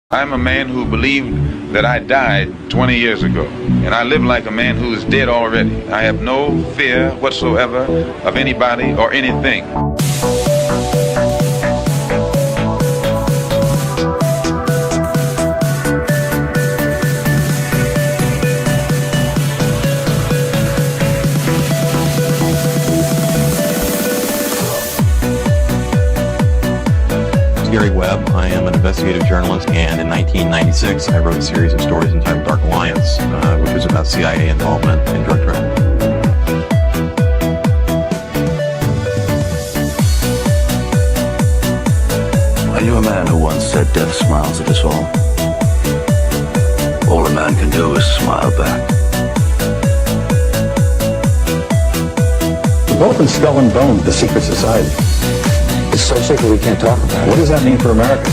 I'm a man who believed that I died 20 years ago, and I live like a man who is dead already. I have no fear whatsoever of anybody or anything. Gary Webb. I am an investigative journalist, and in 1996, I wrote a series of stories entitled Dark Alliance, which was about CIA involvement in drug trafficking. I knew a man who once said death smiles at us all. All a man can do is smile back. We've both been skull and bone, the secret society. It's so secret we can't talk about it. What does that mean for America?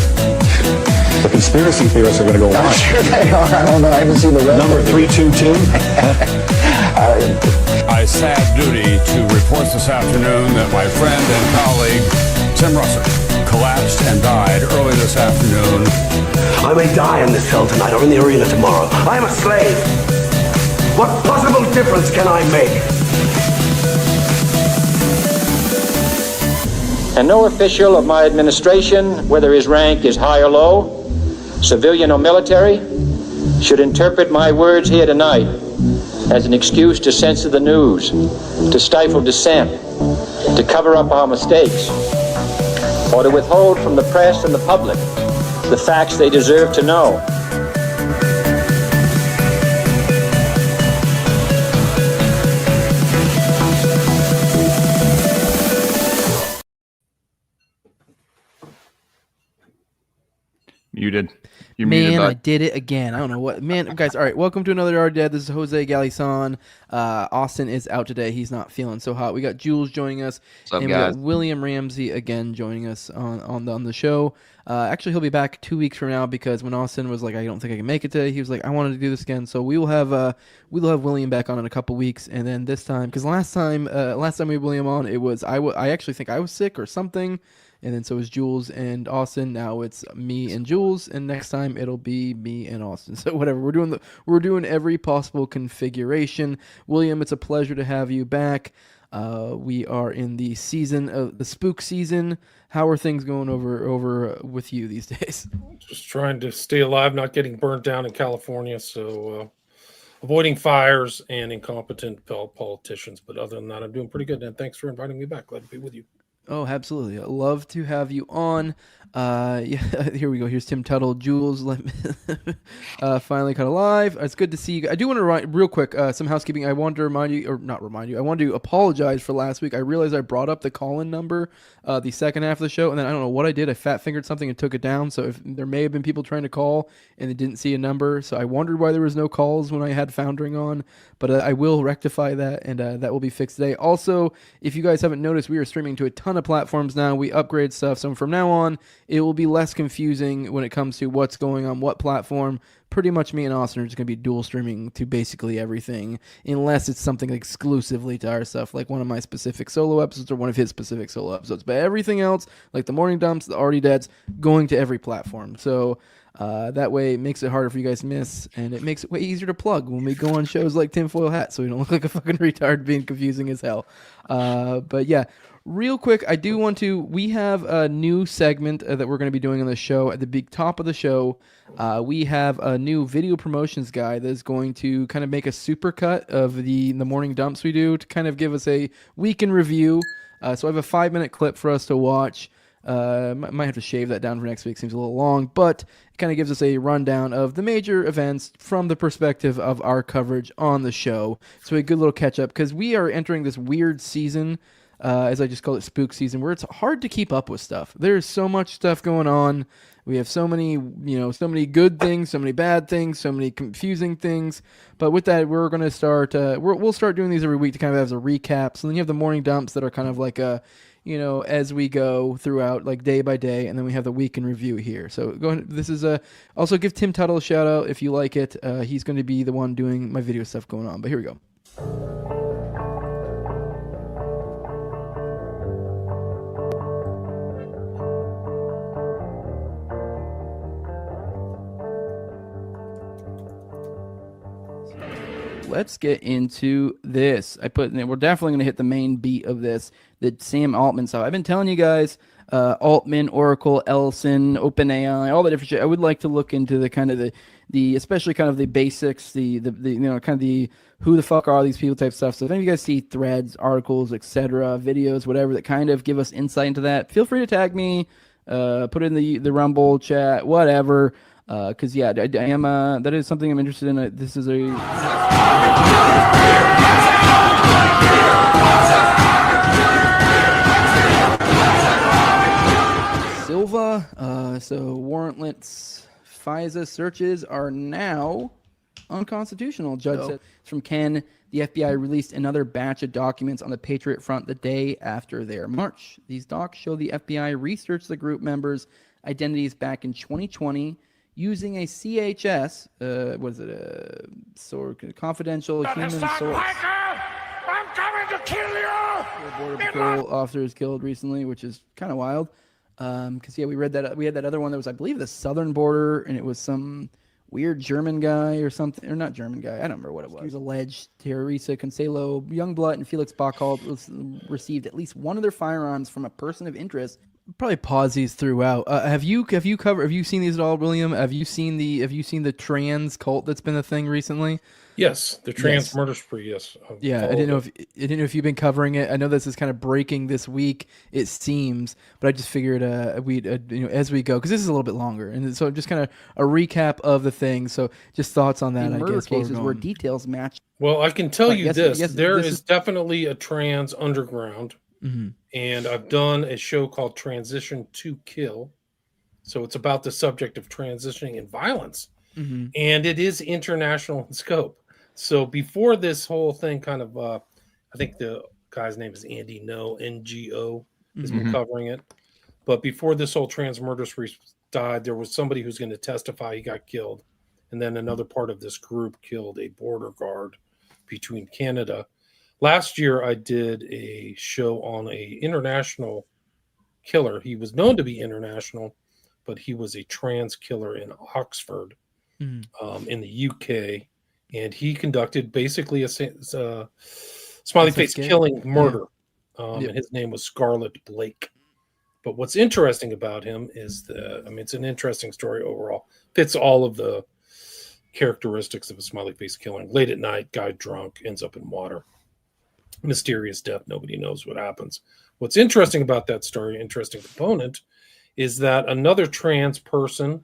The conspiracy theorists are going to go I'm on. sure they are. I don't know. I haven't seen the rest. Number 322. I sad duty to report this afternoon that my friend and colleague, Tim Russert, collapsed and died early this afternoon. I may die in this cell tonight or in the arena tomorrow. I am a slave. What possible difference can I make? And no official of my administration, whether his rank is high or low, civilian or military, should interpret my words here tonight as an excuse to censor the news, to stifle dissent, to cover up our mistakes, or to withhold from the press and the public the facts they deserve to know. Muted. You're Man, muted, I did it again. I don't know what. Man, guys, all right. Welcome to another Are Dead. This is Jose Galison. Austin is out today. He's not feeling so hot. We got Jules joining us. What's up, and guys? we got William Ramsey again joining us on the show. Actually, he'll be back 2 weeks from now because when Austin was like, I don't think I can make it today, he was like, I wanted to do this again. So we will have William back on in a couple weeks, and then this time, because last time we had William on, it was I actually think I was sick or something. And then so is Jules and Austin. Now it's me and Jules, and next time it'll be me and Austin. So whatever, we're doing every possible configuration. William, it's a pleasure to have you back. We are in the season of the spook season. How are things going over with you these days? Just trying to stay alive, not getting burnt down in California. So avoiding fires and incompetent politicians. But other than that, I'm doing pretty good. And thanks for inviting me back. Glad to be with you. Oh, absolutely. I'd love to have you on. Yeah, here we go. Here's Tim Tuttle. Jules finally cut alive. It's good to see you. I do want to write real quick some housekeeping. I wanted to remind you, or not remind you, I wanted to apologize for last week. I realized I brought up the call-in number the second half of the show, and then I don't know what I did. I fat-fingered something and took it down, so if there may have been people trying to call and they didn't see a number, so I wondered why there was no calls when I had Foundering on, but I will rectify that, and that will be fixed today. Also, if you guys haven't noticed, we are streaming to a ton of platforms now. We upgrade stuff, so from now on, it will be less confusing when it comes to what's going on what platform. Pretty much me and Austin are just going to be dual streaming to basically everything, unless it's something exclusively to our stuff, like one of my specific solo episodes or one of his specific solo episodes. But everything else, like the Morning Dumps, the Already Deads, going to every platform. So that way it makes it harder for you guys to miss, and it makes it way easier to plug when we go on shows like Tinfoil Hat, so we don't look like a fucking retard being confusing as hell. But yeah. Real quick, we have a new segment that we're going to be doing on the show. At the big top of the show, we have a new video promotions guy that is going to kind of make a supercut of the morning dumps we do to kind of give us a week in review. So I have a 5-minute clip for us to watch. Might have to shave that down for next week. Seems a little long, but it kind of gives us a rundown of the major events from the perspective of our coverage on the show. So a good little catch up because we are entering this weird season. As I just call it spook season, where it's hard to keep up with stuff. There's so much stuff going on. We have so many good things, so many bad things, so many confusing things. But with that, we're going to start, we'll start doing these every week to kind of have as a recap. So then you have the morning dumps that are kind of like as we go throughout, like day by day. And then we have the week in review here. So go ahead. This is also give Tim Tuttle a shout out if you like it. He's going to be the one doing my video stuff going on. But here we go. let's get into this. We're definitely going to hit the main beat of this, the Sam Altman stuff. I've been telling you guys, Altman, Oracle, Ellison, OpenAI, all the different shit. I would like to look into the kind of the especially kind of the basics, the kind of the who the fuck are these people type stuff. So if any of you guys see threads, articles, etc., videos, whatever that kind of give us insight into that, feel free to tag me, put it in the Rumble chat, whatever. Because I am that is something I'm interested in. This is a Silva. So warrantless FISA searches are now unconstitutional. Judge said it's from Ken. The FBI released another batch of documents on the Patriot Front the day after their march. These docs show the FBI researched the group members' identities back in 2020 using a CHS, confidential human source. I'm coming to kill you! Border Patrol officers killed recently, which is kind of wild. Because we read that we had that other one that was, I believe, the southern border, and it was some weird German guy or something, or not German guy. I don't remember what it was. He was alleged. Teresa Cancelo, Youngblood, and Felix Bachhold received at least one of their firearms from a person of interest. Probably pause these throughout. Have you seen these at all, William? Have you seen the trans cult that's been a thing recently? Yes, the trans murder spree. Yes. I didn't know if you've been covering it. I know this is kind of breaking this week, it seems, but I just figured we'd as we go, because this is a little bit longer, and so just kind of a recap of the thing. So just thoughts on that. I guess cases where details match. Well, I can tell you there is definitely a trans underground. Mm-hmm. And I've done a show called Transition to Kill. So it's about the subject of transitioning and violence. Mm-hmm. And it is international in scope. So before this whole thing kind of, I think the guy's name is Andy No, NGO, has been covering it. But before this whole trans murder spree died, there was somebody who's going to testify. He got killed. And then another part of this group killed a border guard between Canada. Last year, I did a show on a international killer. He was known to be international, but he was a trans killer in Oxford, in the UK, and he conducted basically a smiley face killing murder. And his name was Scarlett Blake. But what's interesting about him is it's an interesting story overall. Fits all of the characteristics of a smiley face killing. Late at night, guy drunk, ends up in water. Mysterious death. Nobody knows what happens. What's interesting about that story, interesting component, is that another trans person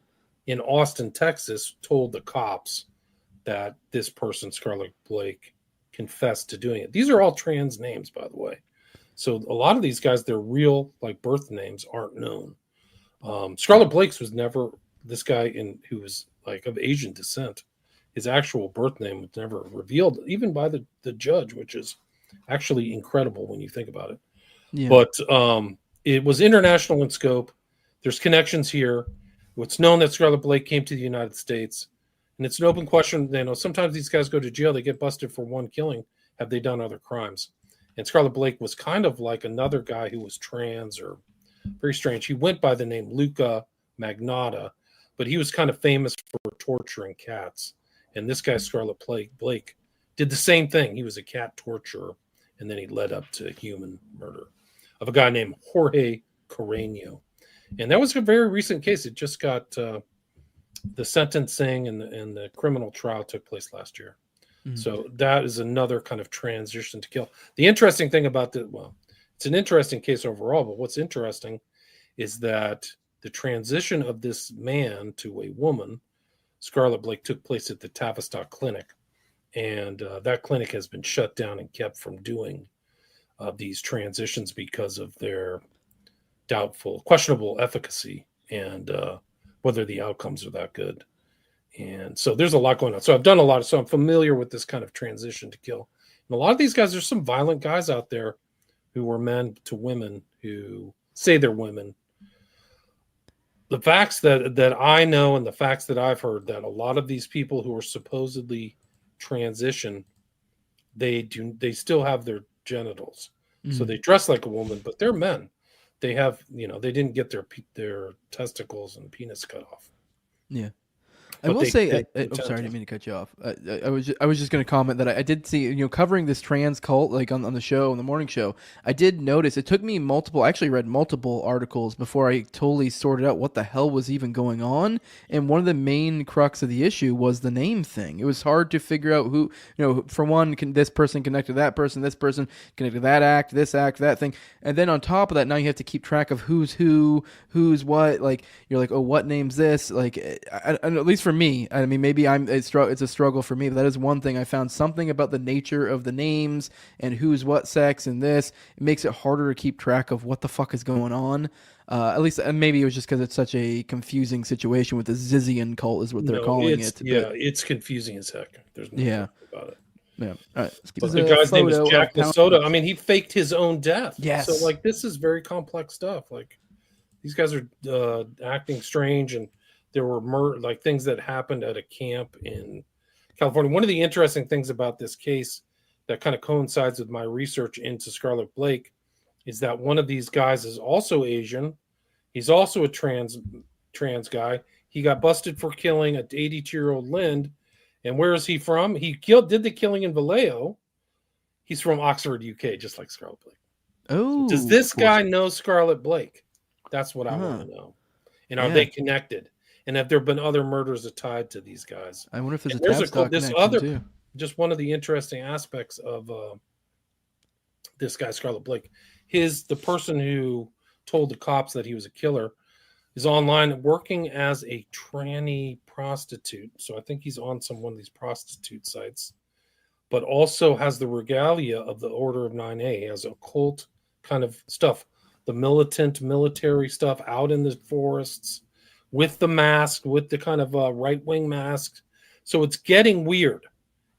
in Austin, Texas, told the cops that this person, Scarlett Blake, confessed to doing it. These are all trans names, by the way. So a lot of these guys, their real birth names aren't known. Scarlett Blake's was never this guy who was of Asian descent. His actual birth name was never revealed, even by the judge, which is actually incredible when you think about it. Yeah. But it was international in scope. There's connections here. It's known that Scarlett Blake came to the United States, and it's an open question. Sometimes these guys go to jail. They get busted for one killing. Have they done other crimes? And Scarlett Blake was kind of like another guy who was trans, or very strange. He went by the name Luca Magnotta, but he was kind of famous for torturing cats. And this guy, Scarlett Blake, did the same thing. He was a cat torturer, and then he led up to human murder of a guy named Jorge Carreño. And that was a very recent case. It just got the sentencing and the criminal trial took place last year. Mm-hmm. So that is another kind of transition to kill. The interesting thing about it's an interesting case overall, but what's interesting is that the transition of this man to a woman, Scarlett Blake, took place at the Tavistock Clinic. And that clinic has been shut down and kept from doing these transitions because of their questionable efficacy and whether the outcomes are that good. And so there's a lot going on. So I've done a lot. So I'm familiar with this kind of transition to kill. And a lot of these guys, there's some violent guys out there who were men to women who say they're women. The facts that I know and the facts that I've heard, that a lot of these people who are supposedly transition, they still have their genitals. So they dress like a woman, but they're men. They have, they didn't get their testicles and penis cut off. Yeah. I will say, I'm sorry, I didn't mean to cut you off. I was just going to comment that I did see, covering this trans cult, like on the show, on the morning show, I did notice, it took me I actually read multiple articles before I totally sorted out what the hell was even going on. And one of the main crux of the issue was the name thing. It was hard to figure out who, for one, this person connected to that person, this person connected to that act, that thing. And then on top of that, now you have to keep track of who's who, who's what. Like, you're like, oh, what name's this? Like, at least for me, I mean, maybe it's a struggle for me, but that is one thing. I found something about the nature of the names and who's what sex and this. It makes it harder to keep track of what the fuck is going on. At least, maybe it was just because it's such a confusing situation with the Zizian cult is what they're calling it. Yeah, it's confusing as heck. There's no doubt about it. Yeah. All right. But the guy's name is Jack Minnesota. I mean, he faked his own death. Yes. So, like, this is very complex stuff. Like, these guys are acting strange, and there were things that happened at a camp in California. One of the interesting things about this case that kind of coincides with my research into Scarlet Blake is that one of these guys is also Asian. He's also a trans guy. He got busted for killing an 82-year-old Lind. And where is he from? He did the killing in Vallejo. He's from Oxford, UK, just like Scarlet Blake. Oh, so does this guy know Scarlet Blake? That's what I want to know. And are they connected? And have there been other murders tied to these guys? I wonder if there's too. Just one of the interesting aspects of this guy, Scarlet Blake, the person who told the cops that he was a killer is online working as a tranny prostitute. So I think he's on one of these prostitute sites, but also has the regalia of the Order of 9A. He has occult kind of stuff, the militant military stuff out in the forests with the mask, with the kind of right-wing mask. So it's getting weird.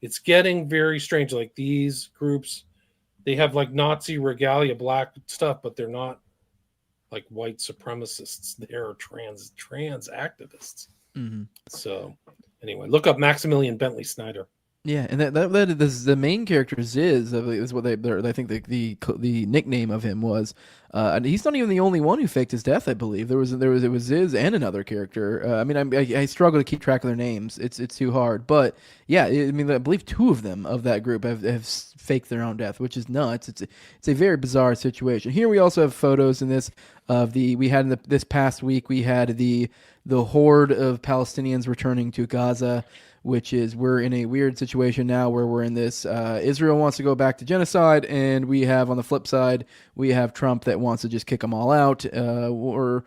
It's getting very strange. Like these groups, they have like Nazi regalia, black stuff, but they're not like white supremacists. They're trans activists. Mm-hmm. So anyway, look up Maximilian Bentley Snyder. Yeah, and that is the main character Ziz is what I think the nickname of him was. And he's not even the only one who faked his death. I believe it was Ziz and another character. I mean, I struggle to keep track of their names. It's too hard. But yeah, I mean, I believe two of them of that group have faked their own death, which is nuts. It's a very bizarre situation. Here we also have photos in this of this past week we had the horde of Palestinians returning to Gaza, which is we're in a weird situation now where we're in this Israel wants to go back to genocide, and we have on the flip side we have Trump that wants to just kick them all out or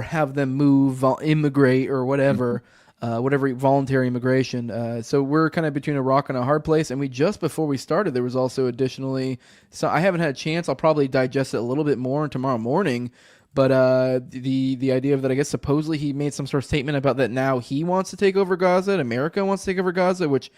have them move, immigrate or whatever. Whatever voluntary immigration. So we're kind of between a rock and a hard place. And just before we started, there was also additionally, so I haven't had a chance. I'll probably digest it a little bit more tomorrow morning. But the idea of that, I guess supposedly he made some sort of statement about that now he wants to take over Gaza and America wants to take over Gaza, which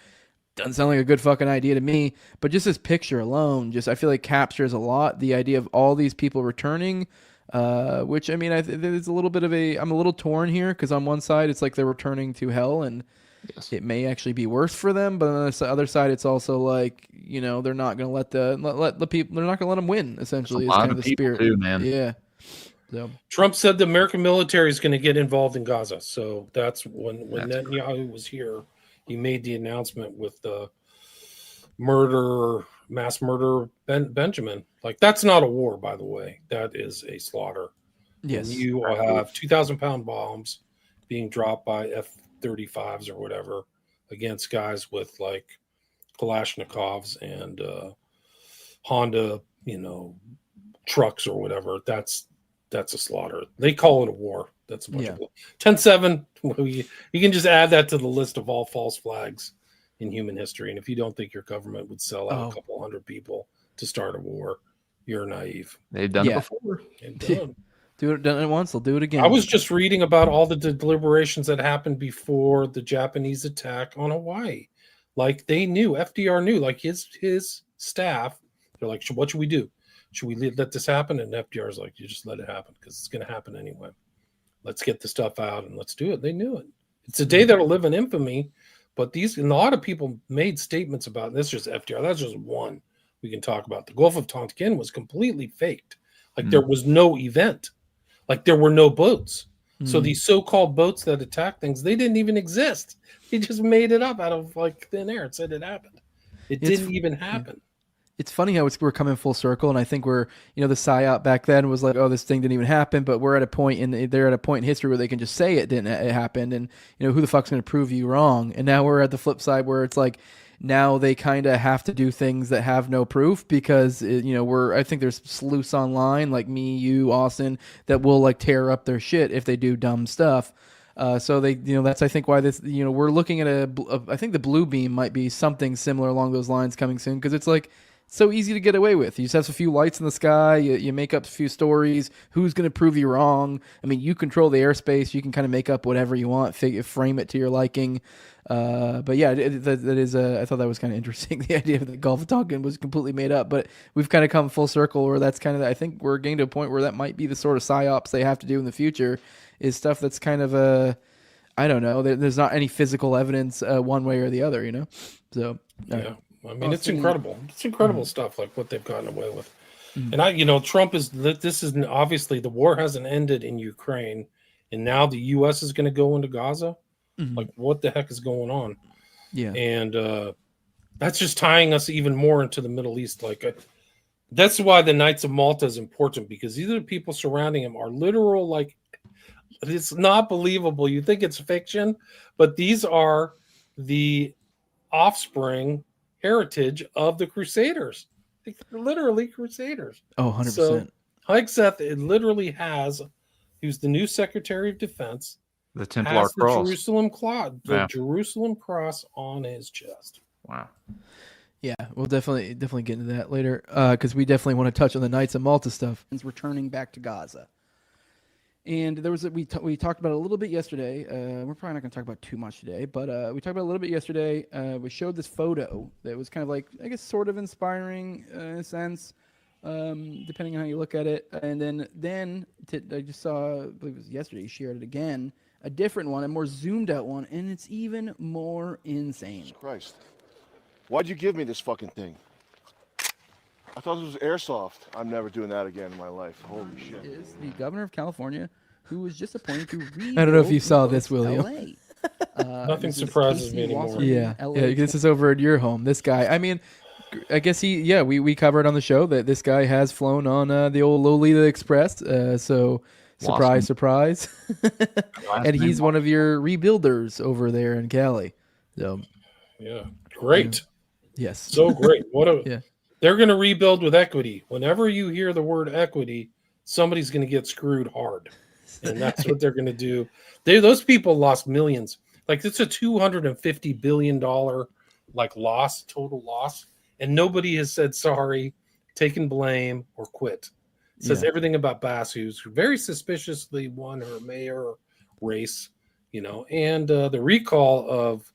doesn't sound like a good fucking idea to me. But just this picture alone, I feel like captures a lot the idea of all these people returning. Which, I mean, there's a little bit of I'm a little torn here because on one side it's like they're returning to hell and it may actually be worse for them, but on the other side it's also like, they're not going to let the people, they're not going to let them win, essentially. It's kind of the spirit too, man. Yeah. So Trump said the American military is going to get involved in Gaza. So that's when Netanyahu was here, he made the announcement with the mass murder Benjamin. Like, that's not a war, by the way. That is a slaughter. Yes. And you have 2,000-pound bombs being dropped by F-35s or whatever against guys with like Kalashnikovs and Honda, trucks or whatever. That's a slaughter. They call it a war. That's a bunch of 10-7. You can just add that to the list of all false flags in human history. And if you don't think your government would sell out a couple hundred people to start a war, you're naive. They've done it before. Done it once, they'll do it again. I was just reading about all the deliberations that happened before the Japanese attack on Hawaii. Like, they knew, FDR knew, like his staff, they're like, what should we do? Should we let this happen? And FDR's like, you just let it happen because it's going to happen anyway. Let's get the stuff out and let's do it. They knew it. It's a day that'll live in infamy. But a lot of people made statements about, and this is just FDR. That's just one we can talk about. The Gulf of Tonkin was completely faked. Like there was no event. Like there were no boats. So these so-called boats that attack things, they didn't even exist. He just made it up out of like thin air and said it happened. It didn't even happen. It's funny how we're coming full circle, and I think we're, the PSYOP back then was like, oh, this thing didn't even happen, but they're at a point in history where they can just say it happened, and who the fuck's going to prove you wrong? And now we're at the flip side where it's like, now they kind of have to do things that have no proof because I think there's sleuths online like me, you, Austin, that will like tear up their shit if they do dumb stuff. So they, that's I think why this, we're looking at I think the blue beam might be something similar along those lines coming soon because it's like so easy to get away with. You just have a few lights in the sky. You make up a few stories. Who's going to prove you wrong? I mean, you control the airspace. You can kind of make up whatever you want, frame it to your liking. But yeah, that is. I thought that was kind of interesting. The idea of the Gulf of Tonkin was completely made up, but we've kind of come full circle where that's kind of. I think we're getting to a point where that might be the sort of psyops they have to do in the future. Is stuff that's kind of I don't know. There's not any physical evidence one way or the other. So yeah. I mean, it's incredible. It's incredible stuff, like what they've gotten away with. And Trump this is obviously the war hasn't ended in Ukraine, and now the U.S. is going to go into Gaza. Like, what the heck is going on? Yeah, and that's just tying us even more into the Middle East. Like, that's why the Knights of Malta is important because these are the people surrounding him are literal. Like, it's not believable. You think it's fiction, but these are the offspring. Heritage of the Crusaders. They're literally Crusaders. Oh, 100%. So Hegseth, it literally has, who's the new Secretary of Defense, the Templar Cross. Jerusalem Cross on his chest. Wow. Yeah, we'll definitely get into that later because we definitely want to touch on the Knights of Malta stuff. It's returning back to Gaza. And there was we talked about it a little bit yesterday. We're probably not going to talk about too much today, but we talked about it a little bit yesterday. We showed this photo that was kind of like, I guess, sort of inspiring in a sense, depending on how you look at it. And then I just saw, I believe it was yesterday, you shared it again, a different one, a more zoomed out one, and it's even more insane. Jesus Christ. Why'd you give me this fucking thing? I thought this was airsoft. I'm never doing that again in my life. Holy shit. Is the governor of California who was just appointed to rebuild I don't know if you saw this, William. Nothing surprises me anymore. Yeah, this is over at your home. This guy, I mean, I guess we covered on the show that this guy has flown on the old Lolita Express. So surprise, surprise. And he's one of your rebuilders over there in Cali. So, yeah, great. Yes. So great. What a yeah. They're going to rebuild with equity. Whenever you hear the word equity, somebody's going to get screwed hard. And that's what they're going to do. Those people lost millions. Like, it's a $250 billion total loss. And nobody has said sorry, taken blame, or quit. It says everything about Bass, who's very suspiciously won her mayor race, and the recall of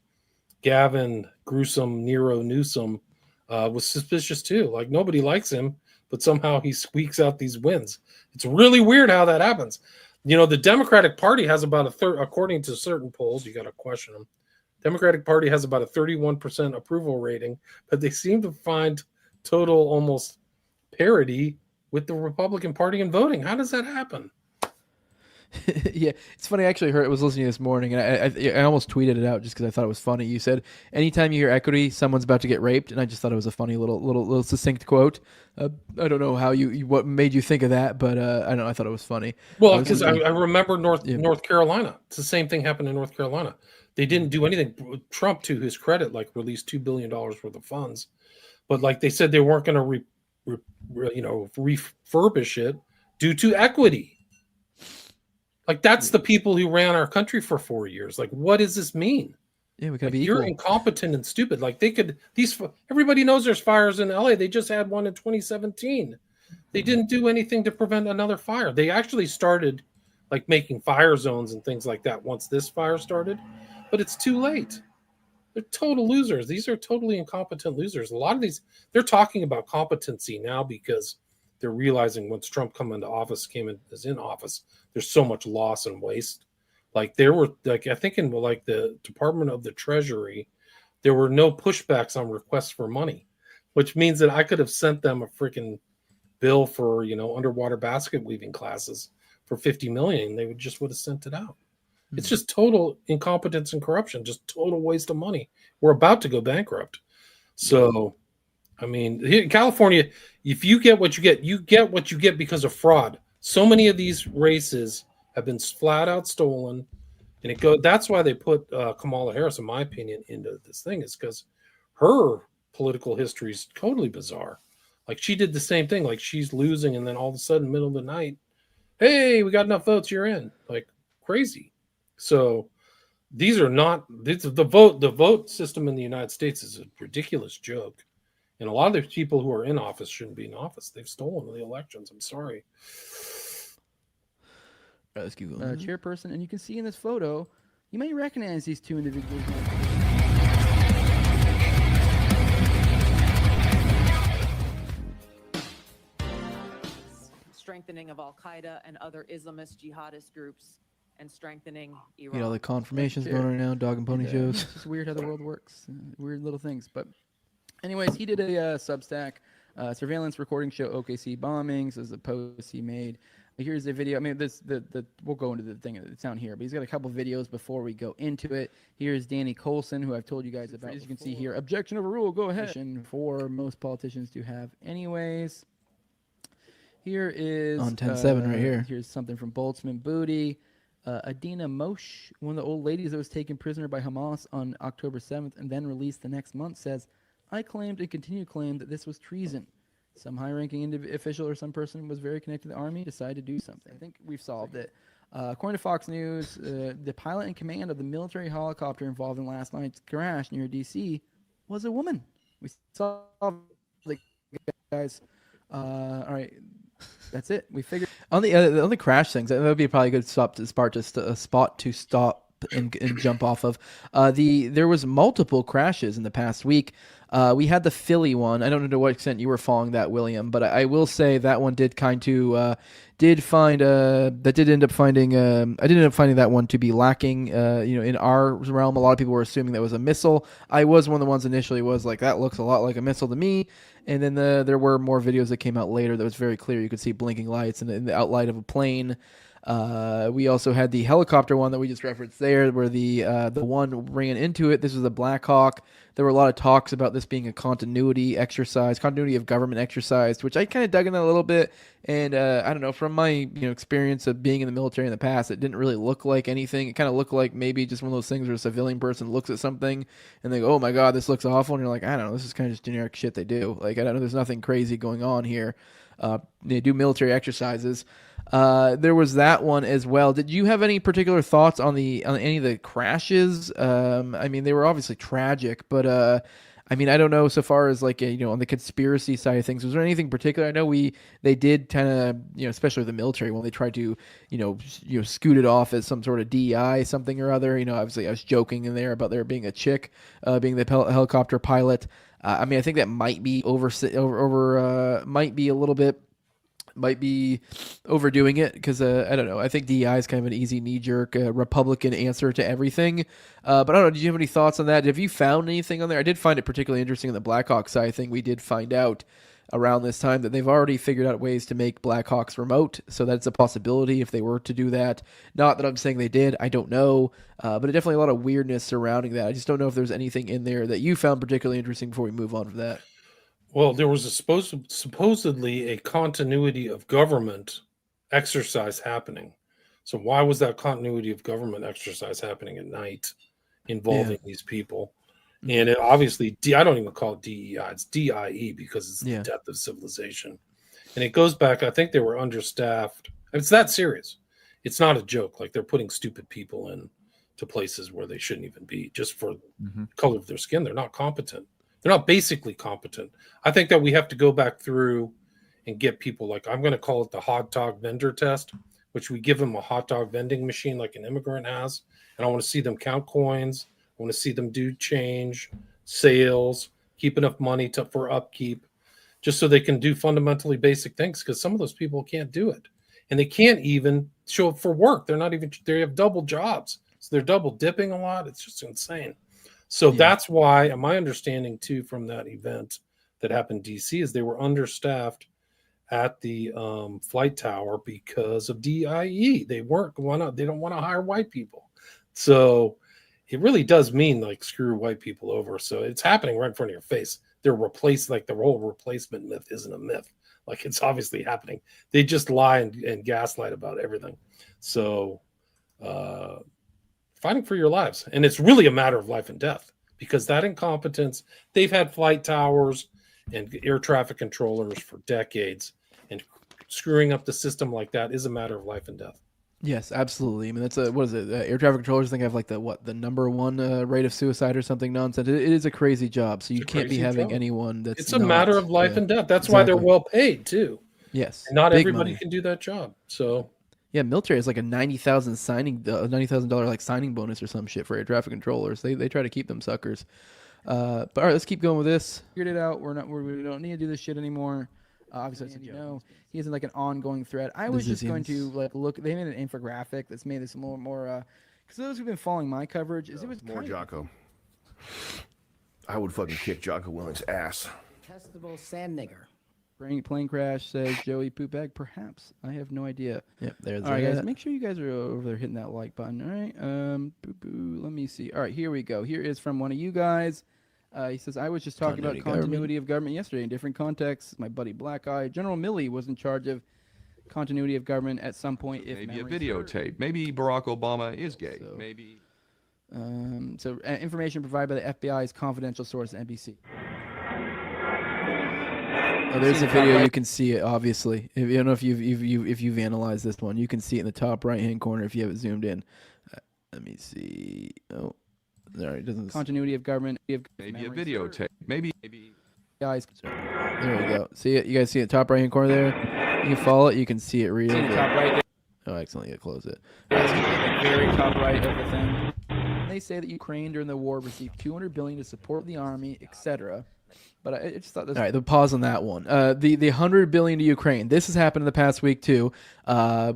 Gavin Nero Newsom was suspicious too. Like, nobody likes him, but somehow he squeaks out these wins. It's really weird how that happens. The Democratic Party has about a third, according to certain polls, you got to question them. Democratic Party has about a 31% approval rating, but they seem to find total almost parity with the Republican Party in voting. How does that happen? Yeah, it's funny. I actually was listening this morning, and I almost tweeted it out just because I thought it was funny. You said, anytime you hear equity, someone's about to get raped, and I just thought it was a funny little succinct quote. I don't know how what made you think of that, but I thought it was funny. Well, because I remember North Carolina. It's the same thing happened in North Carolina. They didn't do anything. Trump, to his credit, released $2 billion worth of funds, but they said they weren't going to refurbish it due to equity. That's the people who ran our country for 4 years. What does this mean? Yeah, we gotta be You're equal. incompetent and stupid. Everybody knows there's fires in LA. They just had one in 2017. They didn't do anything to prevent another fire. They actually started making fire zones and things like that once this fire started, but it's too late. They're total losers. These are totally incompetent losers. A lot of these, they're talking about competency now because they're realizing once Trump is in office, there's so much loss and waste. There were I think in the Department of the Treasury, there were no pushbacks on requests for money, which means that I could have sent them a freaking bill for underwater basket weaving classes for $50 million, they would have sent it out. It's just total incompetence and corruption, just total waste of money. We're about to go bankrupt. So, I mean, here in California, if you get what you get because of fraud. So many of these races have been flat out stolen, and that's why they put Kamala Harris, in my opinion, into this thing, is because her political history is totally bizarre. Like, she did the same thing. Like, she's losing, and then all of a sudden, middle of the night, hey, we got enough votes, you're in. Like, crazy. So these are not the vote system in the United States is a ridiculous joke. And a lot of the people who are in office shouldn't be in office. They've stolen the elections. I'm sorry. Let's keep going. Chairperson, and you can see in this photo, you may recognize these two individuals. Strengthening of Al-Qaeda and other Islamist jihadist groups, and strengthening Iran. You know, the confirmations going on right now, dog and pony shows. It's just weird how the world works. Weird little things. But anyways, he did a Substack surveillance recording show OKC bombings as a post he made. Here's the video. I mean, we'll go into the thing. It's down here, but he's got a couple videos before we go into it. Here's Danny Coulson, who I've told you guys about. As you can see here, objection overruled. Go ahead. For most politicians to have anyways. Here is on 10-7 right here. Here's something from Boltzmann Booty. Adina Moshe, one of the old ladies that was taken prisoner by Hamas on October 7th and then released the next month, says, I claimed and continue to claim that this was treason. Some high-ranking official or some person was very connected to the army, decided to do something. I think we've solved it. According to Fox News, the pilot in command of the military helicopter involved in last night's crash near D.C. was a woman. We solved the guys. All right. That's it. We figured on the crash things. That would be probably a good spot to stop and jump off of. There was multiple crashes in the past week. We had the Philly one. I don't know to what extent you were following that, William, but I will say that one did I did end up finding that one to be lacking. In our realm, a lot of people were assuming that was a missile. I was one of the ones initially was like, that looks a lot like a missile to me. And then there were more videos that came out later that was very clear. You could see blinking lights and the outline of a plane. We also had the helicopter one that we just referenced there, where the one ran into it. This was a Black Hawk. There were a lot of talks about this being a continuity of government exercise, which I kind of dug in that a little bit. And I don't know, from my experience of being in the military in the past, it didn't really look like anything. It kind of looked like maybe just one of those things where a civilian person looks at something and they go, "Oh my God, this looks awful," and you're like, "I don't know, this is kind of just generic shit they do. Like, I don't know, there's nothing crazy going on here." They do military exercises. There was that one as well. Did you have any particular thoughts on any of the crashes? I mean, they were obviously tragic, but I mean, I don't know so far as like on the conspiracy side of things. Was there anything particular? I know they did kind of especially the military when they tried to scoot it off as some sort of DEI something or other. Obviously I was joking in there about there being a chick being the helicopter pilot. I mean, I think that might be might be overdoing it because I don't know. I think DEI is kind of an easy knee-jerk Republican answer to everything. But I don't know. Did you have any thoughts on that? Have you found anything on there? I did find it particularly interesting on the Blackhawk side. I think we did find out around this time that they've already figured out ways to make Blackhawks remote, so that's a possibility if they were to do that. Not that I'm saying they did. I don't know. But definitely a lot of weirdness surrounding that. I just don't know if there's anything in there that you found particularly interesting before we move on from that. Well, there was supposedly a continuity of government exercise happening. So why was that continuity of government exercise happening at night involving these people? And it obviously, I don't even call it DEI. It's DIE because it's the death of civilization. And it goes back, I think they were understaffed. It's that serious. It's not a joke. Like, they're putting stupid people in to places where they shouldn't even be just for color of their skin. They're not competent. They're not basically competent. I think that we have to go back through and get people like, I'm going to call it the hot dog vendor test, which we give them a hot dog vending machine like an immigrant has. And I want to see them count coins. I want to see them do change, sales, keep enough money for upkeep, just so they can do fundamentally basic things, because some of those people can't do it. And they can't even show up for work. They have double jobs. So they're double dipping a lot. It's just insane. So that's why, and my understanding too from that event that happened in DC is they were understaffed at the flight tower because of DIE. They don't want to hire white people. So it really does mean like screw white people over. So it's happening right in front of your face. They're replaced, like the whole replacement myth isn't a myth. Like it's obviously happening. They just lie and gaslight about everything. So fighting for your lives. And it's really a matter of life and death because that incompetence, they've had flight towers and air traffic controllers for decades. And screwing up the system like that is a matter of life and death. Yes, absolutely. I mean, that's what is it? Air traffic controllers think have like the number one rate of suicide or something nonsense. It is a crazy job. So you can't be having anyone that's. It's a matter of life and death. That's why they're well paid too. Yes, and not everybody money. can do that job. So yeah, military is like a $90,000 like signing bonus or some shit for air traffic controllers. They try to keep them suckers. But all right, let's keep going with this. Figured it out. We don't need to do this shit anymore. Obviously, he isn't like an ongoing threat. I was just going to like look. They made an infographic that's made this more. Because those who've been following my coverage, it was more Jocko. I would fucking kick Jocko Willing's ass. Testable sand nigger. Plane crash says Joey poop bag. Perhaps I have no idea. Yep, there's. All right, guys. Make sure you guys are over there hitting that like button. All right. Let me see. All right, here we go. Here is from one of you guys. He says, I was just talking about continuity of government yesterday in different contexts. My buddy Black Eye, General Milley was in charge of continuity of government at some point. If maybe a videotape. Maybe Barack Obama is gay. So, maybe. Information provided by the FBI's confidential source, NBC. Oh, there's a video. You can see it. Obviously, I don't know if you've analyzed this one. You can see it in the top right hand corner if you have it zoomed in. Let me see. Oh. There it doesn't. Continuity of government. Maybe a videotape. Maybe. Guys, there we go. See it? You guys see it? Top right hand corner there. You can follow it. You can see it real good. Top right there. Oh, excellent. You close it. Right, very top right of the thing. They say that Ukraine during the war received $200 billion to support the army, etc. But I just thought this. All right, the pause on that one. The $100 billion to Ukraine. This has happened in the past week too.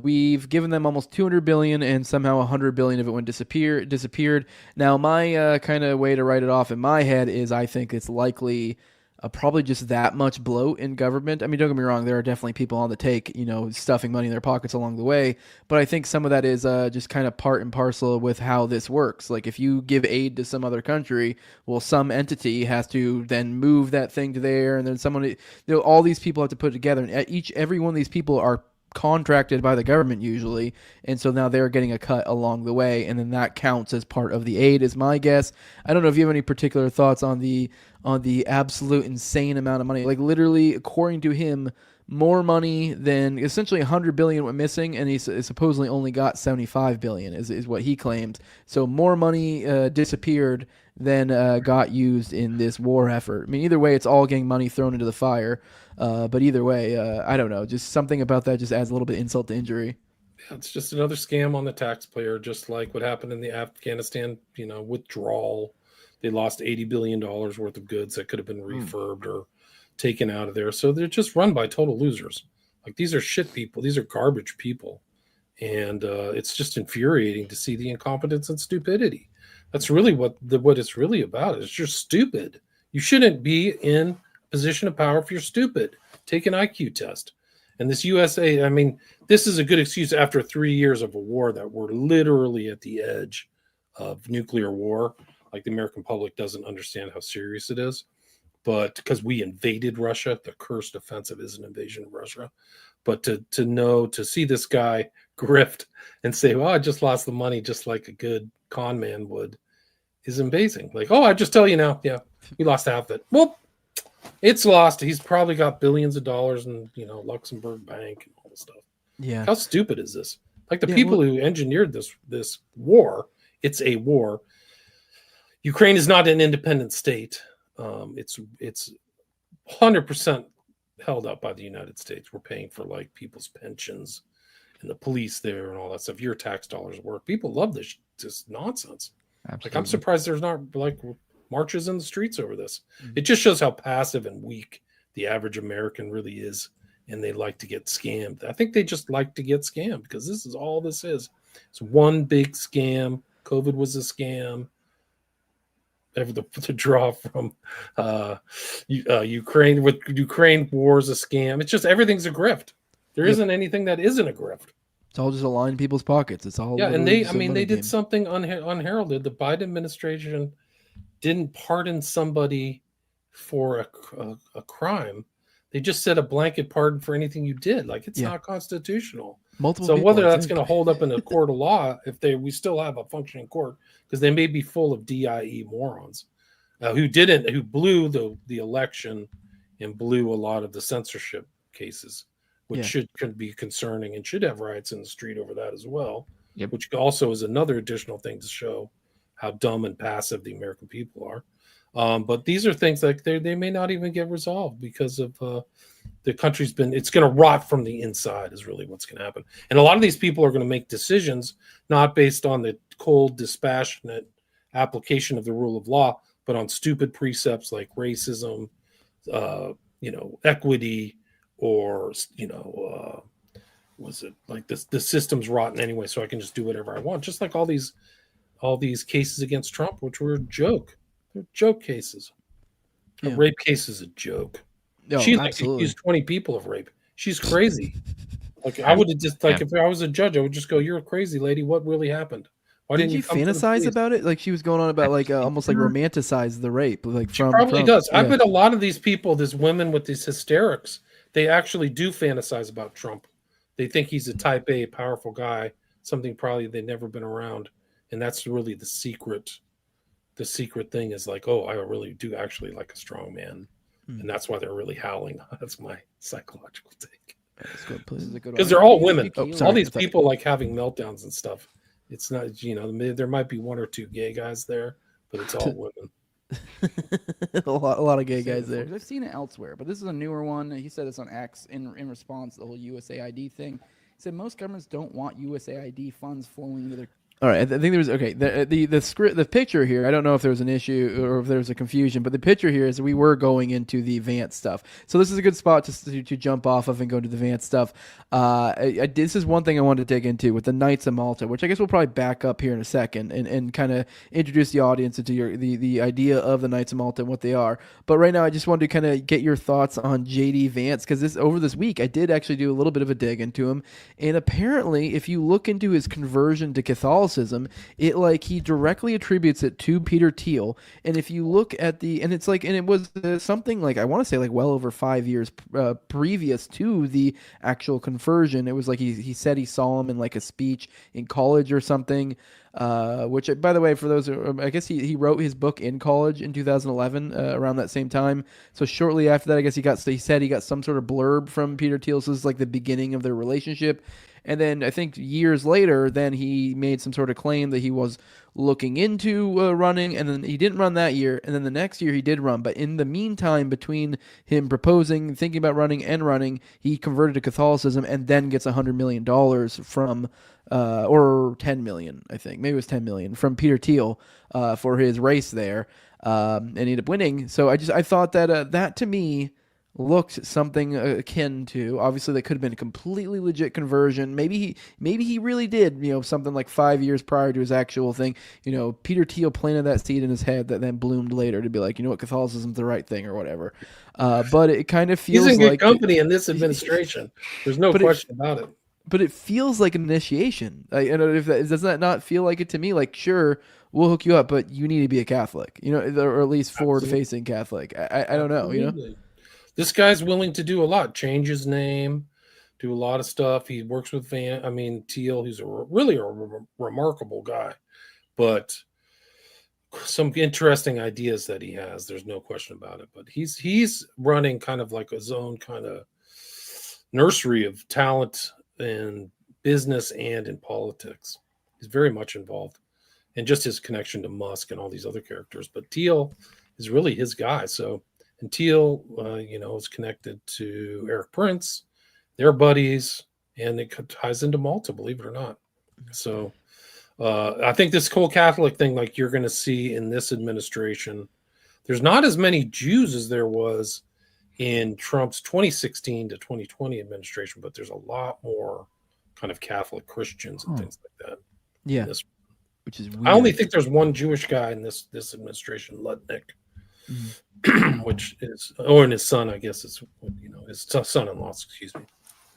We've given them almost $200 billion, and somehow $100 billion of it went disappeared. Now, my kind of way to write it off in my head is I think it's likely. Probably just that much bloat in government. I mean, don't get me wrong, there are definitely people on the take, stuffing money in their pockets along the way. But I think some of that is just kind of part and parcel with how this works. Like if you give aid to some other country, well, some entity has to then move that thing to there, and then someone, all these people have to put it together. And every one of these people are contracted by the government usually, and so now they're getting a cut along the way, and then that counts as part of the aid is my guess. I don't know if you have any particular thoughts on the absolute insane amount of money. Like literally, according to him, more money than essentially $100 billion went missing, and he supposedly only got $75 billion is what he claimed. So more money disappeared than got used in this war effort. I mean, either way, it's all getting money thrown into the fire. But either way, I don't know. Just something about that just adds a little bit of insult to injury. Yeah, it's just another scam on the taxpayer, just like what happened in the Afghanistan, withdrawal. They lost $80 billion worth of goods that could have been refurbed or taken out of there. So they're just run by total losers. Like these are shit people. These are garbage people. And it's just infuriating to see the incompetence and stupidity. That's really what it's really about. It's just stupid. You shouldn't be in a position of power if you're stupid. Take an IQ test. And this USA, I mean, this is a good excuse after 3 years of a war that we're literally at the edge of nuclear war. Like the American public doesn't understand how serious it is. But because we invaded Russia, the cursed offensive is an invasion of Russia. But to see this guy grift and say, well, I just lost the money just like a good con man would is amazing. Like, oh, I just tell you now, yeah, we lost half of it. Well, it's lost. He's probably got billions of dollars in, Luxembourg Bank and all this stuff. Yeah. How stupid is this? Like the people who engineered this war, it's a war. Ukraine is not an independent state. It's 100% held up by the United States. We're paying for like people's pensions and the police there and all that stuff. Your tax dollars work. People love this nonsense. Absolutely. Like I'm surprised there's not like marches in the streets over this. Mm-hmm. It just shows how passive and weak the average American really is, and they like to get scammed. I think they just like to get scammed because this is all this is. It's one big scam. COVID was a scam. the draw from Ukraine, with Ukraine war is a scam. It's just everything's a grift. There isn't anything that isn't a grift. It's all just a line in people's pockets. It's all And literally they, just I a mean, money they did game. something unheralded. The Biden administration didn't pardon somebody for a crime. They just said a blanket pardon for anything you did. Like, it's not constitutional. Multiple So people, whether I that's think. going to hold up in a court of law, we still have a functioning court, because they may be full of DIE morons who blew the election and blew a lot of the censorship cases, which could be concerning and should have riots in the street over that as well. Yep. Which also is another additional thing to show how dumb and passive the American people are. But these are things like they may not even get resolved because of the country's it's going to rot from the inside is really what's going to happen. And a lot of these people are going to make decisions not based on the cold, dispassionate application of the rule of law, but on stupid precepts like racism, equity, or, was it like this? The system's rotten anyway, so I can just do whatever I want. Just like all these cases against Trump, which were a joke. They're joke cases. A rape case is a joke. No, She absolutely. accused 20 people of rape. She's crazy. Like, I would have just if I was a judge, I would just go, "You're a crazy lady. What really happened? Why Didn't didn't she you come to the fantasize police?" about it? Like she was going on about like almost like romanticize the rape, like She from probably Trump. does. I Yeah. bet a lot of these people, these women with these hysterics, they actually do fantasize about Trump. They think he's a type A, powerful guy, something probably they've never been around. And that's really the secret. The secret thing is like, oh, I really do actually like a strong man. And that's why they're really howling. That's my psychological take. That's good. Please. Because they're all women. Oh, all sorry. these people like having meltdowns and stuff. It's not, there might be one or two gay guys there, but it's all women. a lot of gay guys there. I've seen it elsewhere, but this is a newer one. He said this on X in response to the whole USAID thing. He said most governments don't want USAID funds flowing into their. All right, I think there was the script, the picture here. I don't know if there was an issue or if there was a confusion, but the picture here is we were going into the Vance stuff. So this is a good spot to jump off of and go to the Vance stuff. This is one thing I wanted to dig into with the Knights of Malta, which I guess we'll probably back up here in a second and kind of introduce the audience into the idea of the Knights of Malta and what they are. But right now, I just wanted to kind of get your thoughts on J.D. Vance, because over this week I did actually do a little bit of a dig into him, and apparently, if you look into his conversion to Catholicism, he directly attributes it to Peter Thiel. And if you look at it was something like, I want to say like well over 5 years previous to the actual conversion. It was like he said he saw him in like a speech in college or something. Which, by the way, for those, I guess he wrote his book in college in 2011, around that same time. So shortly after that, I guess he said he got some sort of blurb from Peter Thiel. So this is like the beginning of their relationship. And then I think years later, then he made some sort of claim that he was looking into running, and then he didn't run that year. And then the next year he did run. But in the meantime, between him proposing, thinking about running, and running, he converted to Catholicism and then gets $100 million from, or 10 million, I think. Maybe it was 10 million from Peter Thiel for his race there, and he ended up winning. So I thought that that to me looked something akin to, obviously that could have been a completely legit conversion. Maybe he really did, something like 5 years prior to his actual thing. Peter Thiel planted that seed in his head that then bloomed later to be like, Catholicism's the right thing or whatever. But it kind of feels he's in like good company in this administration. There's no question about it. But it feels like an initiation. Does that not feel like it to me? Like, sure, we'll hook you up, but you need to be a Catholic, or at least forward-facing Catholic. I don't know, Absolutely. This guy's willing to do a lot, change his name, do a lot of stuff. He works with Thiel. He's really a remarkable guy, but some interesting ideas that he has. There's no question about it. But he's running kind of like his own kind of nursery of talent in business and in politics. He's very much involved, and just his connection to Musk and all these other characters. But Thiel is really his guy. So. And Thiel, is connected to Eric Prince. They're buddies, and it ties into Malta, believe it or not. So I think this whole Catholic thing, like you're going to see in this administration, there's not as many Jews as there was in Trump's 2016 to 2020 administration, but there's a lot more kind of Catholic Christians and things like that. Yeah. which is weird. I only think there's one Jewish guy in this administration, Lutnick, which is, or in his son, I guess it's, his son-in-law. Excuse me,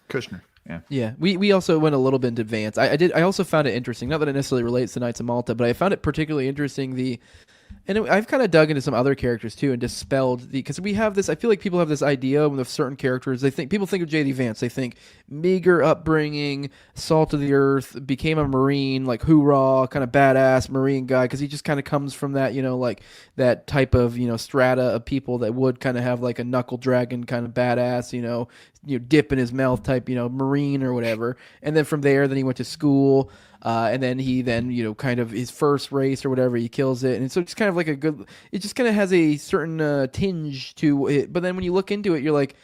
Kushner. Yeah. We also went a little bit into advance. I also found it interesting. Not that it necessarily relates to Knights of Malta, but I found it particularly interesting. I've kind of dug into some other characters too and dispelled because we have this. I feel like people have this idea of certain characters. People think of J.D. Vance. They think meager upbringing, salt of the earth, became a Marine, like hoorah, kind of badass Marine guy because he just kind of comes from that, like that type of strata of people that would kind of have like a knuckle dragon kind of badass, dip in his mouth type, Marine or whatever. And then from there, then he went to school. And then he kind of his first race or whatever, he kills it. And so it's kind of like it just kind of has a certain tinge to it. But then when you look into it, you're like,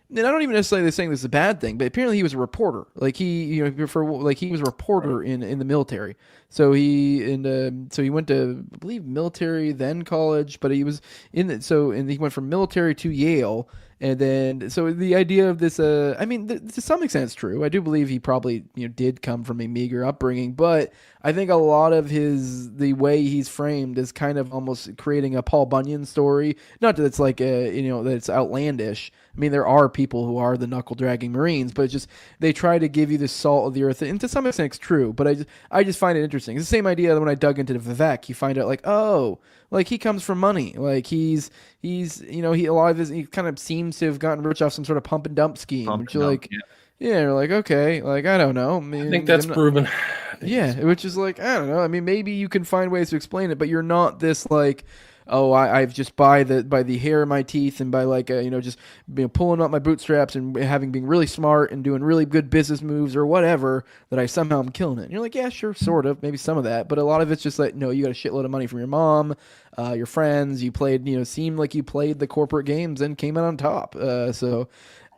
and I don't even necessarily saying this is a bad thing, but apparently he was a reporter. Like he was a reporter in the military. So he went to, I believe, military, then college, but he was and he went from military to Yale. And then, so the idea of this, to some extent it's true. I do believe he probably, did come from a meager upbringing, but I think a lot of the way he's framed is kind of almost creating a Paul Bunyan story. Not that it's like, that it's outlandish. I mean, there are people who are the knuckle dragging Marines, but it's just, they try to give you the salt of the earth. And to some extent it's true, but I just find it interesting. It's the same idea that when I dug into the Vivek, you find out like, oh, like he comes from money. Like he's he a lot of he kind of seems to have gotten rich off some sort of pump and dump scheme. You're like, okay, like I don't know. I think that's proven. Yeah, which is like, I don't know. I mean, maybe you can find ways to explain it, but you're not this like, oh, I've just by the hair of my teeth and by like just pulling up my bootstraps and being really smart and doing really good business moves or whatever that I somehow am killing it. And you're like, yeah, sure, sort of, maybe some of that, but a lot of it's just like, no, you got a shitload of money from your mom, your friends, you played, seemed like you played the corporate games and came out on top. So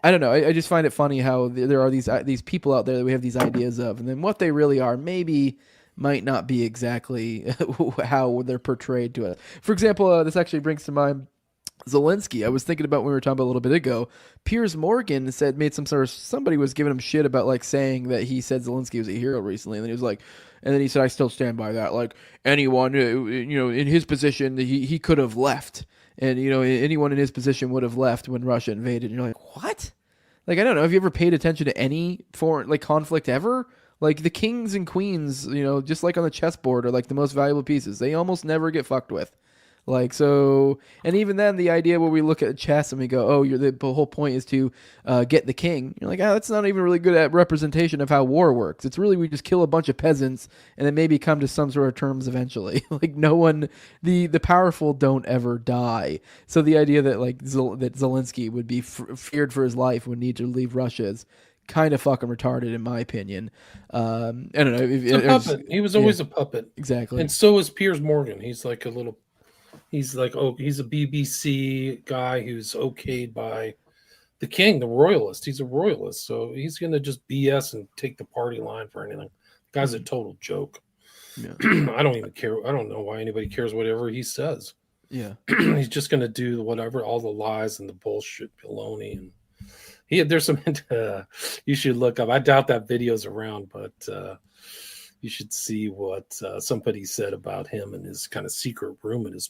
I don't know. I just find it funny how there are these people out there that we have these ideas of, and then what they really are maybe might not be exactly how they're portrayed to us. For example, this actually brings to mind Zelensky. I was thinking about when we were talking about a little bit ago. Piers Morgan somebody was giving him shit about like saying that he said Zelensky was a hero recently, and then he was like, and then he said, I still stand by that. Like anyone, in his position, he could have left. And, anyone in his position would have left when Russia invaded. And you're like, what? Like, I don't know. Have you ever paid attention to any foreign, like, conflict ever? Like, the kings and queens, just like on the chessboard are, like, the most valuable pieces. They almost never get fucked with. Like, so, and even then, the idea where we look at chess and we go, oh, the whole point is to get the king. You're like, that's not even really good at representation of how war works. It's really, we just kill a bunch of peasants and then maybe come to some sort of terms eventually. Like, no one, the powerful don't ever die. So the idea that, like, that Zelensky would be feared for his life, would need to leave Russia is kind of fucking retarded, in my opinion. I don't know. He was always a puppet. Exactly. And so is Piers Morgan. He's like he's a BBC guy who's okayed by the king, the royalist. He's a royalist, so he's going to just BS and take the party line for anything. The guy's a total joke. Yeah. I don't even care. I don't know why anybody cares whatever he says. Yeah. He's just going to do whatever, all the lies and the bullshit baloney. And there's some, you should look up. I doubt that video's around, but you should see what somebody said about him and his kind of secret room at his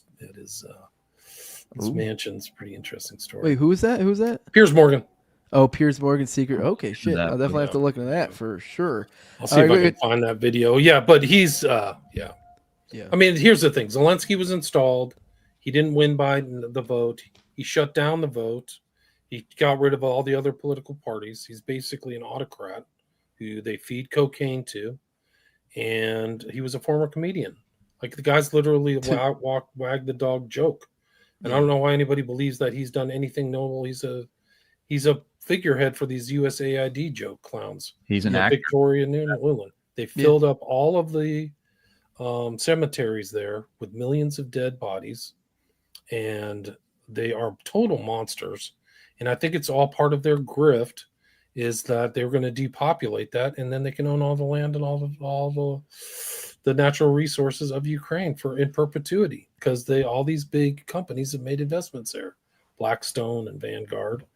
mansion. It's a pretty interesting story. Wait, who is that? Who's that? Piers Morgan. Oh, Piers Morgan's secret. Okay, shit. I'll definitely have to look into that for sure. I'll see if I can find that video. Yeah, but he's yeah. I mean, here's the thing. Zelensky was installed. He didn't win by the vote. He shut down the vote. He got rid of all the other political parties. He's basically an autocrat who they feed cocaine to. And he was a former comedian. Like, the guy's literally wag the dog joke. And I don't know why anybody believes that he's done anything noble. He's a figurehead for these USAID joke clowns. He's an actor. Victoria and Leland. They filled up all of the cemeteries there with millions of dead bodies. And they are total monsters. And I think it's all part of their grift, is that they're going to depopulate that, and then they can own all the land and all the natural resources of Ukraine in perpetuity, because all these big companies have made investments there, Blackstone and Vanguard.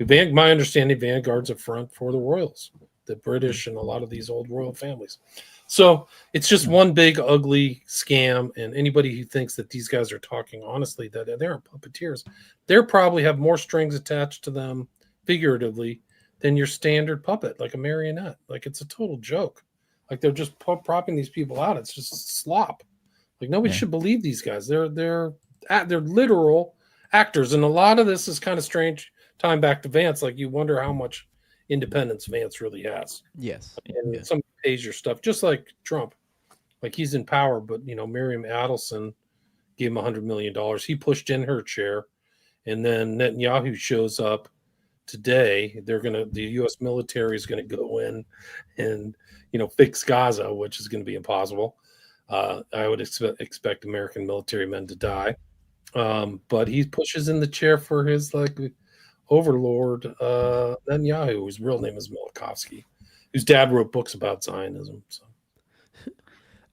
My understanding, Vanguard's a front for the royals, the British and a lot of these old royal families. So it's just one big ugly scam, and anybody who thinks that these guys are talking honestly, that they're puppeteers, they probably have more strings attached to them, figuratively, than your standard puppet, like a marionette. Like, it's a total joke. Like, they're just propping these people out. It's just slop. Like, nobody should believe these guys. They're literal actors, and a lot of this is kind of strange. Time back to Vance, like, you wonder how much independence Vance really has. Yes. And somebody pays your stuff, just like Trump. Like, he's in power, but Miriam Adelson gave him $100 million. He pushed in her chair, and then Netanyahu shows up today. The U.S. military is going to go in and fix Gaza, which is going to be impossible. I would expect American military men to die, but he pushes in the chair for his overlord Netanyahu, whose real name is Milikovsky, whose dad wrote books about Zionism. So.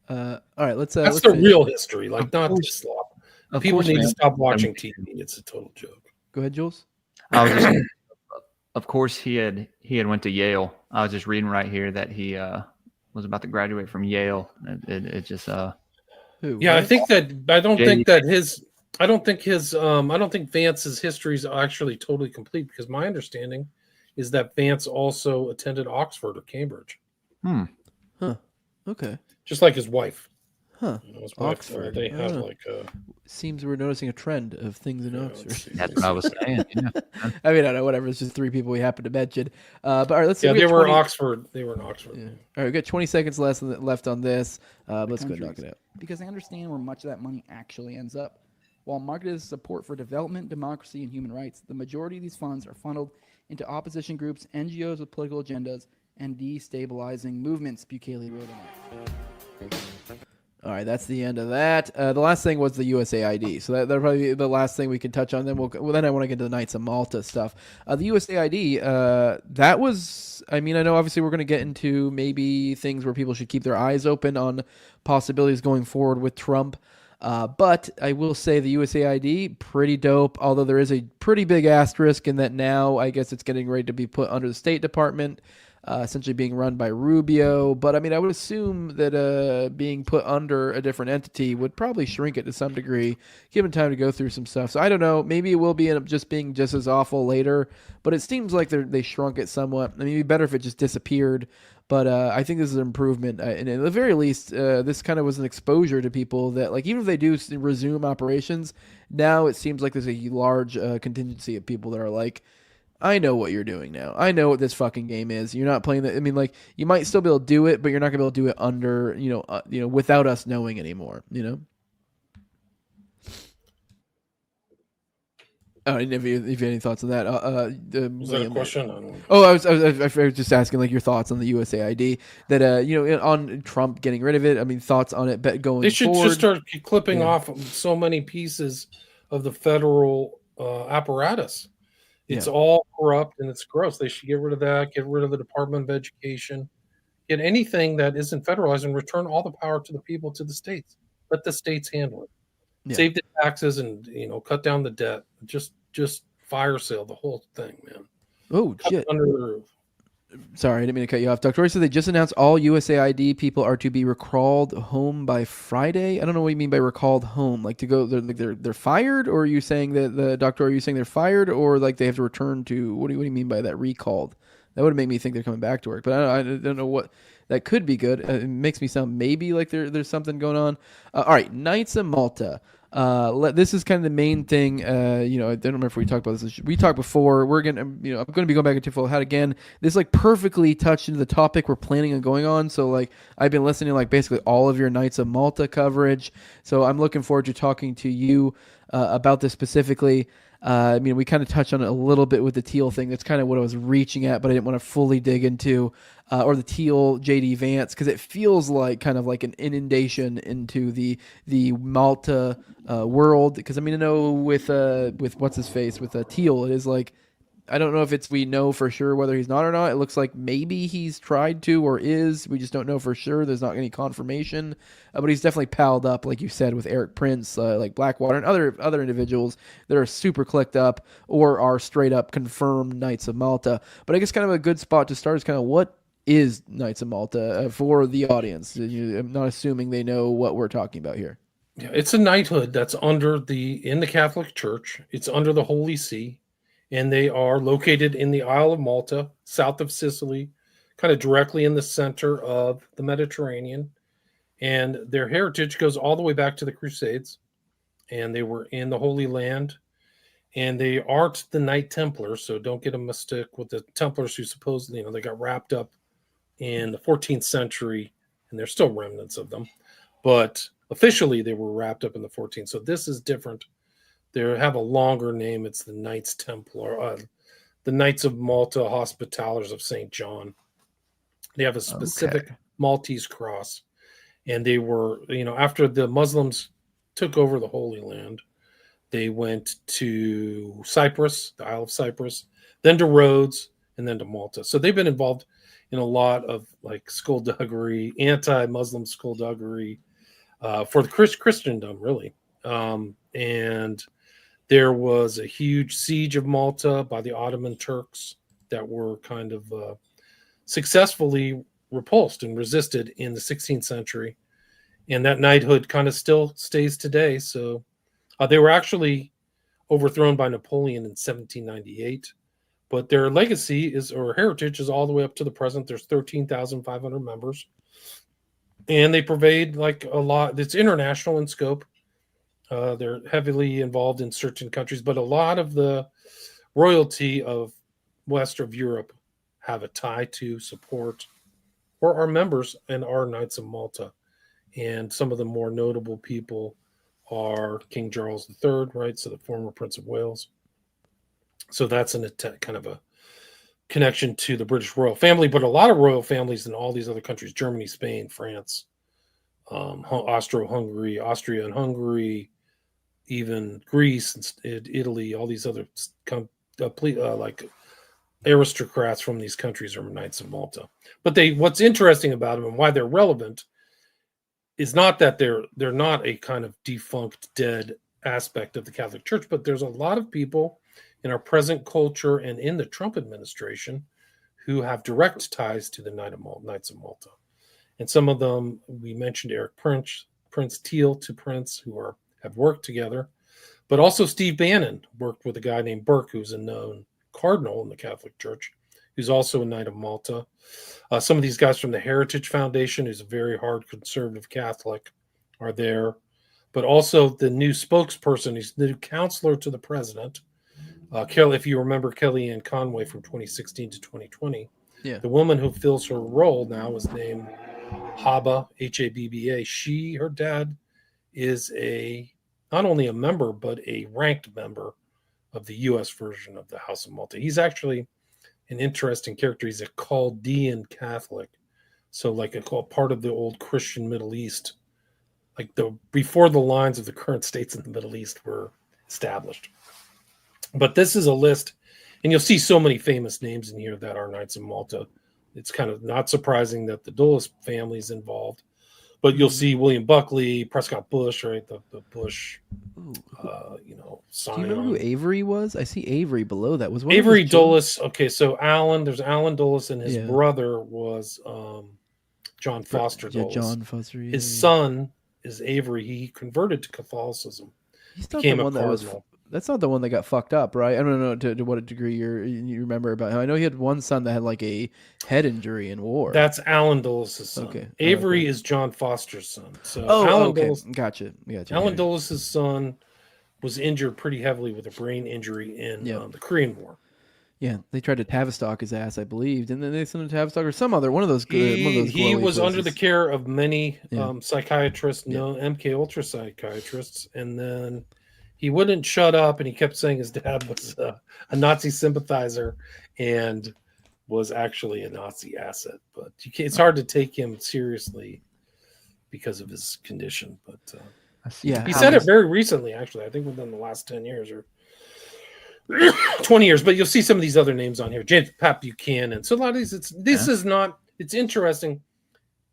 All right, let's. That's the real history, not this slop. People need to stop watching TV. It's a total joke. Go ahead, Jules. Of course, he had went to Yale. I was just reading right here that he was about to graduate from Yale. It just Who? Yeah, what? I think that I don't think Vance's history is actually totally complete, because my understanding is that Vance also attended Oxford or Cambridge. Huh. Okay. Just like his wife. Huh. His wife, Oxford. they have Seems we're noticing a trend of things in Oxford. That's what I was saying. Yeah. I mean, I don't know, whatever. It's just three people we happen to mention. But all right, let's see. Yeah, We they got were 20 in Oxford. They were in Oxford. Yeah. All right, we got 20 seconds left on this. Let's go knock it out. Because they understand where much of that money actually ends up. While marketed as support for development, democracy, and human rights, the majority of these funds are funneled into opposition groups, NGOs with political agendas, and destabilizing movements, Bukele wrote in it. All right, that's the end of that. The last thing was the USAID. So that'll probably be the last thing we can touch on. Then then I want to get to the Knights of Malta stuff. The USAID, that was, I mean, I know obviously we're going to get into maybe things where people should keep their eyes open on possibilities going forward with Trump. But I will say the USAID, pretty dope, although there is a pretty big asterisk in that now I guess it's getting ready to be put under the State Department. Essentially being run by Rubio. But I mean, I would assume that being put under a different entity would probably shrink it to some degree, given time to go through some stuff. So I don't know. Maybe it will end up just being just as awful later. But it seems like they shrunk it somewhat. I mean, it'd be better if it just disappeared. But I think this is an improvement. And at the very least, this kind of was an exposure to people that, like, even if they do resume operations, now it seems like there's a large contingency of people that are like, I know what you're doing now. I know what this fucking game is. You're not playing that. I mean, like, you might still be able to do it, but you're not gonna be able to do it under, without us knowing anymore. Oh, if you have any thoughts on that, was that a question? I was just asking, like, your thoughts on the USAID. That on Trump getting rid of it. I mean, thoughts on it going forward. They should just start clipping off so many pieces of the federal apparatus. It's all corrupt and it's gross. They should get rid of that, get rid of the Department of Education, get anything that isn't federalized, and return all the power to the people, to the states. Let the states handle it. Yeah. Save the taxes and cut down the debt. Just fire sale the whole thing, man. Oh, shit. Under the roof. Sorry, I didn't mean to cut you off. Dr. Roy said they just announced all USAID people are to be recalled home by Friday. I don't know what you mean by recalled home. Like, to go, they're fired, or are you saying that are you saying they're fired, or like they have to return to? What do you mean by that, recalled? That would make me think they're coming back to work, but I don't know what that could be good. It makes me sound maybe like there's something going on. All right, Knights of Malta. This is kind of the main thing. I don't remember if we talked about this. We talked before. We're gonna, I'm going to be going back into full head again. This perfectly touched into the topic we're planning on going on. So I've been listening to basically all of your Knights of Malta coverage. So I'm looking forward to talking to you about this specifically. We kind of touched on it a little bit with the Teal thing. That's kind of what I was reaching at, but I didn't want to fully dig into, or the Teal JD Vance, because it feels like kind of like an inundation into the Malta world. Because I know with what's his face with Teal, it is like, I don't know if we know for sure whether he's not or not. It looks like maybe he's tried to or is. We just don't know for sure. There's not any confirmation. But he's definitely palled up, like you said, with Eric Prince, like Blackwater, and other individuals that are super clicked up or are straight up confirmed Knights of Malta. But I guess kind of a good spot to start is kind of what is Knights of Malta for the audience? I'm not assuming they know what we're talking about here. Yeah, it's a knighthood that's in the Catholic Church. It's under the Holy See, and they are located in the Isle of Malta, south of Sicily, kind of directly in the center of the Mediterranean. And their heritage goes all the way back to the Crusades, and they were in the Holy Land. And they aren't the Knight Templars, so don't get a mistake with the Templars who supposedly, they got wrapped up in the 14th century, and there's still remnants of them. But officially, they were wrapped up in the 14th. So this is different. They have a longer name. It's the Knights Templar, the Knights of Malta Hospitallers of St. John. They have a specific Maltese cross. And they were, after the Muslims took over the Holy Land, they went to Cyprus, the Isle of Cyprus, then to Rhodes, and then to Malta. So they've been involved in a lot of skullduggery, anti-Muslim skullduggery for the Christendom, really. And there was a huge siege of Malta by the Ottoman Turks that were kind of successfully repulsed and resisted in the 16th century. And that knighthood kind of still stays today. So they were actually overthrown by Napoleon in 1798. But their legacy or heritage is all the way up to the present. There's 13,500 members. And they pervade a lot. It's international in scope. They're heavily involved in certain countries. But a lot of the royalty of West of Europe have a tie to support or are members and are Knights of Malta. And some of the more notable people are King Charles III, right? So the former Prince of Wales. So that's kind of a connection to the British royal family, but a lot of royal families in all these other countries, Germany, Spain, France, Austria and Hungary, even Greece and Italy, all these other aristocrats from these countries are Knights of Malta. But what's interesting about them and why they're relevant is not that they're not a kind of defunct, dead aspect of the Catholic Church, but there's a lot of people in our present culture and in the Trump administration who have direct ties to the Knights of Malta. And some of them, we mentioned Eric Prince Teal to Prince, who have worked together, but also Steve Bannon worked with a guy named Burke, who's a known cardinal in the Catholic Church, who's also a Knight of Malta. Some of these guys from the Heritage Foundation, who's a very hard conservative Catholic, are there. But also the new spokesperson, he's the new counselor to the president. Kelly, if you remember Kellyanne Conway from 2016 to 2020, the woman who fills her role now is named Haba, Habba. Her dad is not only a member, but a ranked member of the U.S. version of the House of Malta. He's actually an interesting character. He's a Chaldean Catholic. So a part of the old Christian Middle East, before the lines of the current states in the Middle East were established. But this is a list, and you'll see so many famous names in here that are Knights of Malta. It's kind of not surprising that the Dulles family is involved, but you'll see William Buckley, Prescott Bush, right? The Bush, Do you Scion. remember who Avery was? I see Avery below that. Was one Avery Dulles. Okay, so there's Alan Dulles, and his Yeah. brother was John Foster Dulles. Yeah, John Foster. Yeah, His son is Avery. He converted to Catholicism. He's not Became the a one that was. cardinal. That's not the one that got fucked up, right? I don't know to what degree you remember about him. I know he had one son that had a head injury in war. That's Alan Dulles' son. Okay. Avery is John Foster's son. So okay. Dulles, Gotcha. Alan Dulles' son was injured pretty heavily with a brain injury in the Korean War. Yeah, they tried to Tavistock his ass, I believe. Didn't they send him to Tavistock or some other one of those? He was glowy under the places. care of many psychiatrists, Yeah. MK Ultra psychiatrists, and then he wouldn't shut up, and he kept saying his dad was a Nazi sympathizer and was actually a Nazi asset. But it's hard to take him seriously because of his condition. But he said it very recently, actually. I think within the last 10 years or 20 years. But you'll see some of these other names on here. James Pat Buchanan. So a lot of these, it's interesting.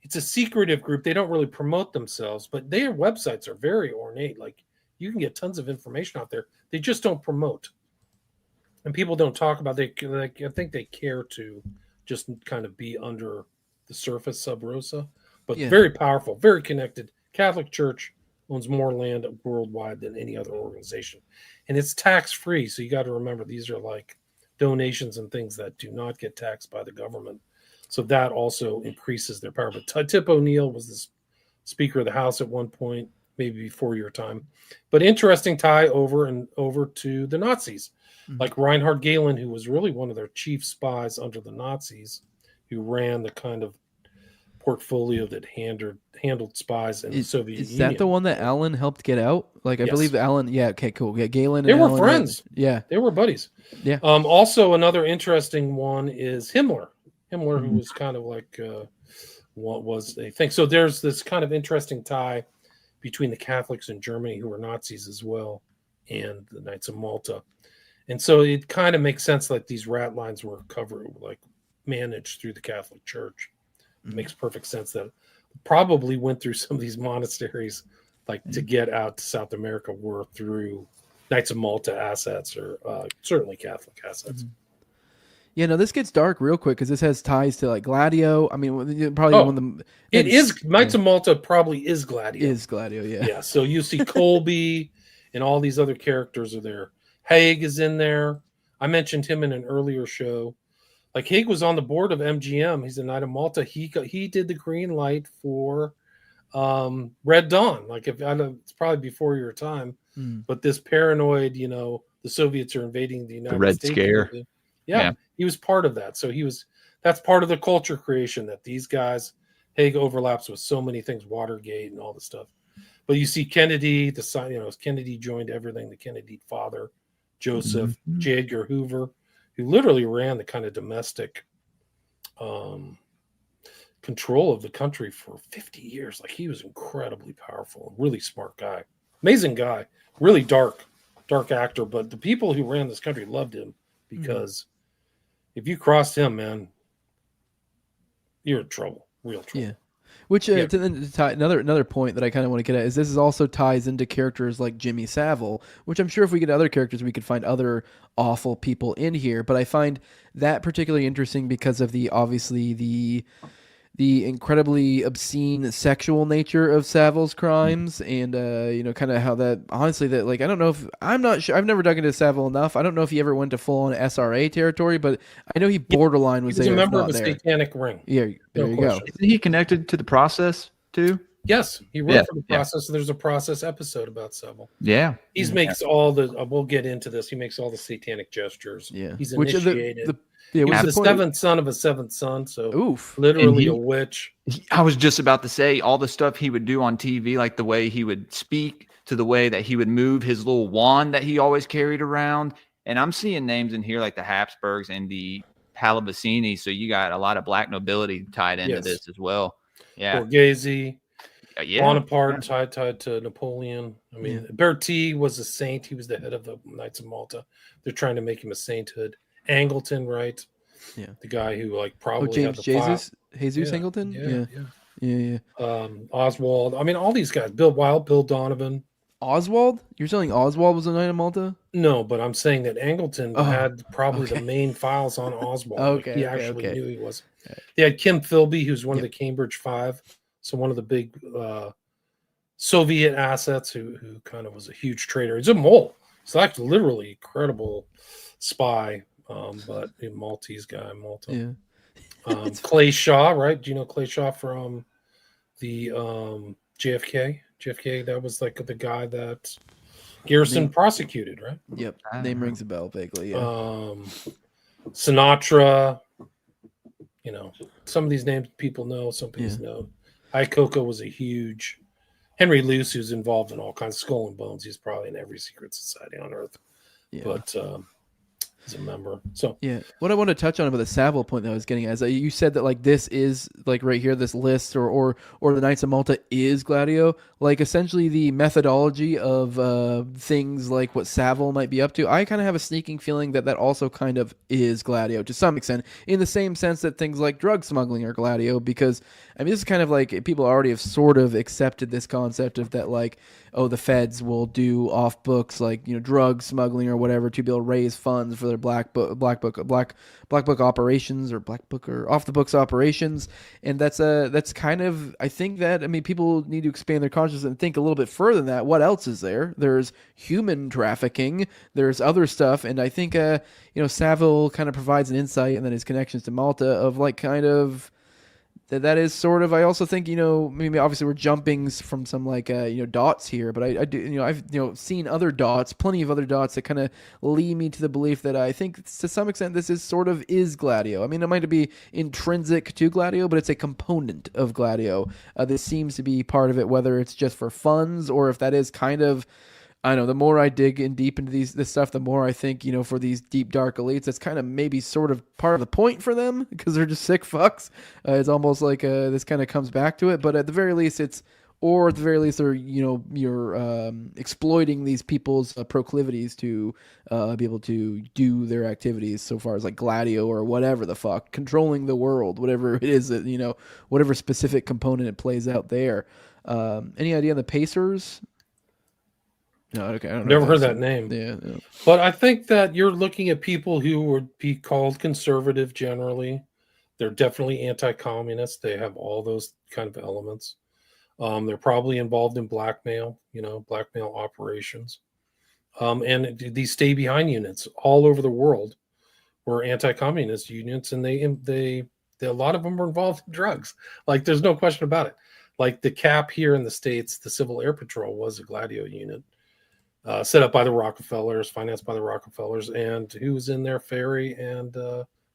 It's a secretive group. They don't really promote themselves, but their websites are very ornate. You can get tons of information out there. They just don't promote, and people don't talk about. I think they care to just kind of be under the surface sub rosa, but Yeah. very powerful, very connected. Catholic Church owns more land worldwide than any other organization, and it's tax free. So you got to remember these are like donations and things that do not get taxed by the government. So that also increases their power. But Tip O'Neill was the Speaker of the House at one point, maybe before your time. But interesting tie over to the Nazis, like Reinhard Gehlen, who was really one of their chief spies under the Nazis, who ran the kind of portfolio that handled spies in the Soviet Union. Is that the one that Alan helped get out? Like, I Yes. believe Alan. Yeah. Okay. Cool. Yeah. Galen. They and were Alan friends. Yeah. They were buddies. Yeah. Also, another interesting one is Himmler. Himmler, who was kind of like what was a thing. So there's this kind of interesting tie between the Catholics in Germany, who were Nazis as well, and the Knights of Malta. And so it kind of makes sense that these rat lines were managed through the Catholic Church. It makes perfect sense that probably went through some of these monasteries, to get out to South America, were through Knights of Malta assets or certainly Catholic assets. Yeah, no, this gets dark real quick because this has ties to like Gladio. I mean, probably one of the. It is Knights of Malta. Probably is Gladio. Is Gladio? Yeah. Yeah. So you see Colby and all these other characters are there. Haig is in there. I mentioned him in an earlier show. Like Haig was on the board of MGM. He's a Knight of Malta. He did the green light for Red Dawn. It's probably before your time, but this paranoid, the Soviets are invading the United Red States. Scare. Yeah, he was part of that. So that's part of the culture creation that these guys, Haig overlaps with so many things, Watergate and all the stuff. But you see Kennedy, Kennedy joined everything, the Kennedy father, Joseph, J. Edgar Hoover, who literally ran the kind of domestic control of the country for 50 years. Like, he was incredibly powerful, really smart guy, amazing guy, really dark actor. But the people who ran this country loved him because if you crossed him, man, you're in trouble, real trouble. Yeah. Which to tie, another point that I kind of want to get at is this also ties into characters like Jimmy Savile, which I'm sure if we get other characters, we could find other awful people in here. But I find that particularly interesting because of the incredibly obscene sexual nature of Savile's crimes, and kind of how that honestly that I don't know if I'm not sure. I've never dug into Savile enough. I don't know if he ever went to full on SRA territory, but I know he borderline was He was there. a member if of not a there. satanic ring. Yeah, there you go. Isn't he connected to the process too? Yes, he wrote for the process. So there's a process episode about Savile. Yeah, he makes all the. We'll get into this. He makes all the satanic gestures. Yeah, he's which initiated. He was the point? seventh son of a seventh son, so Oof. literally a witch. I was just about to say all the stuff he would do on TV, like the way he would speak, to the way that he would move his little wand that he always carried around. And I'm seeing names in here like the Habsburgs and the Pallavicini, so you got a lot of black nobility tied into this as well. Yeah, Borghese, Bonaparte tied to Napoleon. I mean, Berti was a saint. He was the head of the Knights of Malta. They're trying to make him a sainthood. Angleton, right? Yeah, the guy who probably James had the Jesus Angleton. Yeah. Oswald. I mean, all these guys. Bill Wilde, Bill Donovan. Oswald? You're saying Oswald was a Knight of Malta? No, but I'm saying that Angleton had probably the main files on Oswald. He actually knew he was. They had Kim Philby, who's one of the Cambridge Five, so one of the big Soviet assets who kind of was a huge traitor. He's a mole. He's like literally incredible spy. But a Maltese guy, Malta. Yeah. Clay Shaw, right? Do you know Clay Shaw from the JFK? JFK, that was the guy that Garrison prosecuted, right? Yep. Name rings a bell vaguely. Yeah. Sinatra, some of these names people know, some people know. Icoca was a huge Henry Luce, who's involved in all kinds of Skull and Bones. He's probably in every secret society on earth. Yeah. But as a member. So what I want to touch on about the Savile point that I was getting at is that you said that this is right here, this list or the Knights of Malta is Gladio, essentially the methodology of things like what Savile might be up to. I kind of have a sneaking feeling that also kind of is Gladio to some extent, in the same sense that things like drug smuggling are Gladio, because I mean this is kind of people already have sort of accepted this concept of that the feds will do off books like drug smuggling or whatever to be able to raise funds for their black book operations or black book or off the books operations, and that's kind of, I think that, I mean, people need to expand their consciousness and think a little bit further than that. What else is there? There's human trafficking, there's other stuff, and I think Saville kind of provides an insight, and then his connections to Malta of like kind of that is sort of, I also think, maybe obviously we're jumping from some like, dots here, but I do, I've, seen other dots, plenty of other dots that kind of lead me to the belief that I think to some extent this is sort of is Gladio. I mean, it might be intrinsic to Gladio, but it's a component of Gladio. This seems to be part of it, whether it's just for funds or if that is kind of, I don't know, the more I dig in deep into this stuff, the more I think, for these deep, dark elites, that's kind of maybe sort of part of the point for them because they're just sick fucks. It's almost like this kind of comes back to it. But at the very least, they're, you're exploiting these people's proclivities to be able to do their activities so far as like Gladio or whatever the fuck, controlling the world, whatever it is that, whatever specific component it plays out there. Any idea on the Pacers? No, okay. I don't know. Never heard that name. Yeah. But I think that you're looking at people who would be called conservative generally. They're definitely anti-communist. They have all those kind of elements. They're probably involved in blackmail operations. And these stay-behind units all over the world were anti-communist units, and they a lot of them were involved in drugs. Like, there's no question about it. Like the CAP here in the States, the Civil Air Patrol was a Gladio unit. Set up by the Rockefellers, financed by the Rockefellers, and who was in there? Ferry and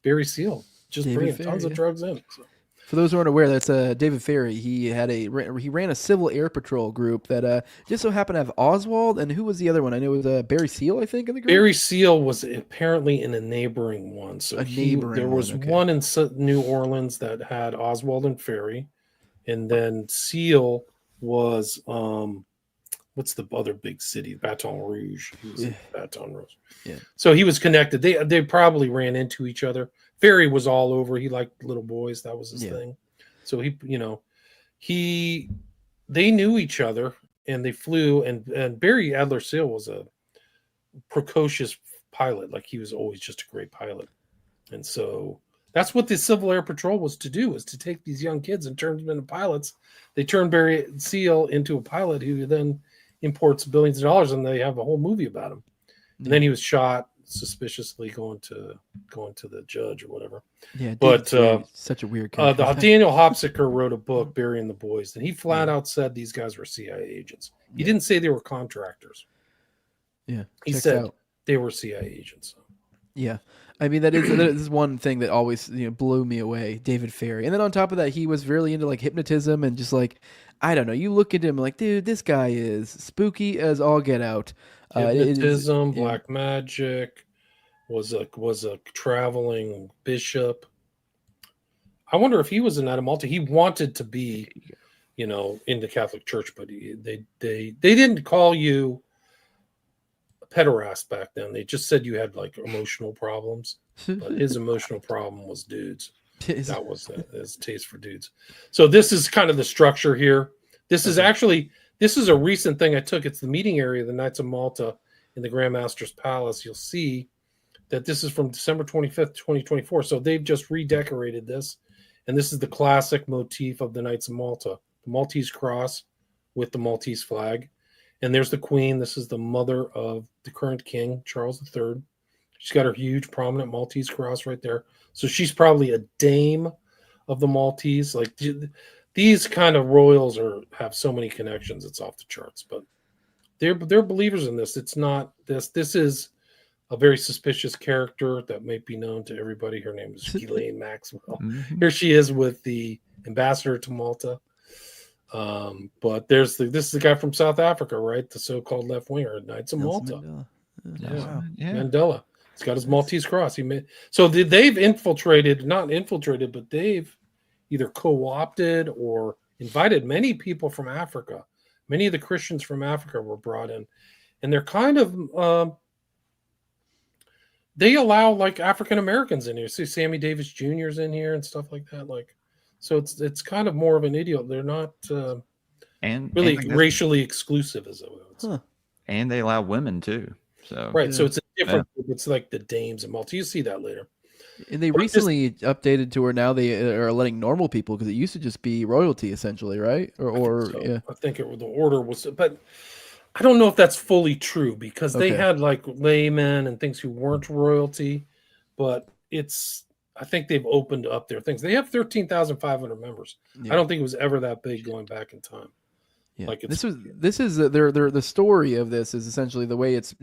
Barry Seal, just David bringing Ferry, tons of drugs in. So. For those who aren't aware, that's David Ferry. He ran a Civil Air Patrol group that just so happened to have Oswald, and who was the other one? I know it was Barry Seal, I think, in the group. Barry Seal was apparently in a neighboring one. So there was one in New Orleans that had Oswald and Ferry, and then Seal was what's the other big city? Baton Rouge. He was in Baton Rouge. Yeah. So he was connected. They probably ran into each other. Ferry was all over. He liked little boys. That was his thing. So they knew each other, and they flew. And Barry Adler Seal was a precocious pilot. Like, he was always just a great pilot. And so that's what the Civil Air Patrol was to do, was to take these young kids and turn them into pilots. They turned Barry Seal into a pilot who then imports billions of dollars, and they have a whole movie about him. And then he was shot suspiciously going to the judge or whatever. Yeah, but such a weird character. Daniel Hopsicker wrote a book, Burying the Boys, and he flat out said these guys were CIA agents. He didn't say they were contractors. Yeah, he said they were CIA agents. Yeah. I mean, that is one thing that always blew me away, David Ferry. And then on top of that, he was really into like hypnotism and just like, I don't know, you look at him like, dude, this guy is spooky as all get out. Hypnotism, black magic, was a traveling bishop. I wonder if he was in that in Malta. He wanted to be, in the Catholic Church, but they didn't call you pederast back then. They just said you had like emotional problems, but his emotional problem was dudes. That was his taste for dudes. So this is kind of the structure here. This is a recent thing I took. It's the meeting area of the Knights of Malta in the Grand Master's Palace. You'll see that this is from December 25th, 2024. So they've just redecorated this, and this is the classic motif of the Knights of Malta, the Maltese cross with the Maltese flag. And there's the Queen. This is the mother of the current king, Charles III. She's got her huge, prominent Maltese cross right there. So she's probably a dame of the Maltese. Like, these kind of royals have so many connections, it's off the charts. But they're believers in this. It's not this. This is a very suspicious character that might be known to everybody. Her name is Ghislaine Maxwell. Mm-hmm. Here she is with the ambassador to Malta. But this is the guy from South Africa, right? The so-called left winger, Knights of Malta. Mandela. Mandela. He's got his Maltese cross. They've not infiltrated, but they've either co-opted or invited many people from Africa. Many of the Christians from Africa were brought in, and they're kind of they allow like African Americans in here. See, Sammy Davis Jr.'s in here and stuff like that. Like, so it's kind of more of an idiot. They're not really racially exclusive, as it was. And they allow women too. So right, so it's a different group. It's like the dames in Malta. You see that later. And they recently updated to where now they are letting normal people, because it used to just be royalty essentially, right? I think the order was, but I don't know if that's fully true, because they had like laymen and things who weren't royalty, but I think they've opened up their things. They have 13,500 members. I don't think it was ever that big going back in time. Yeah. Like this is the story of this is essentially the way it's,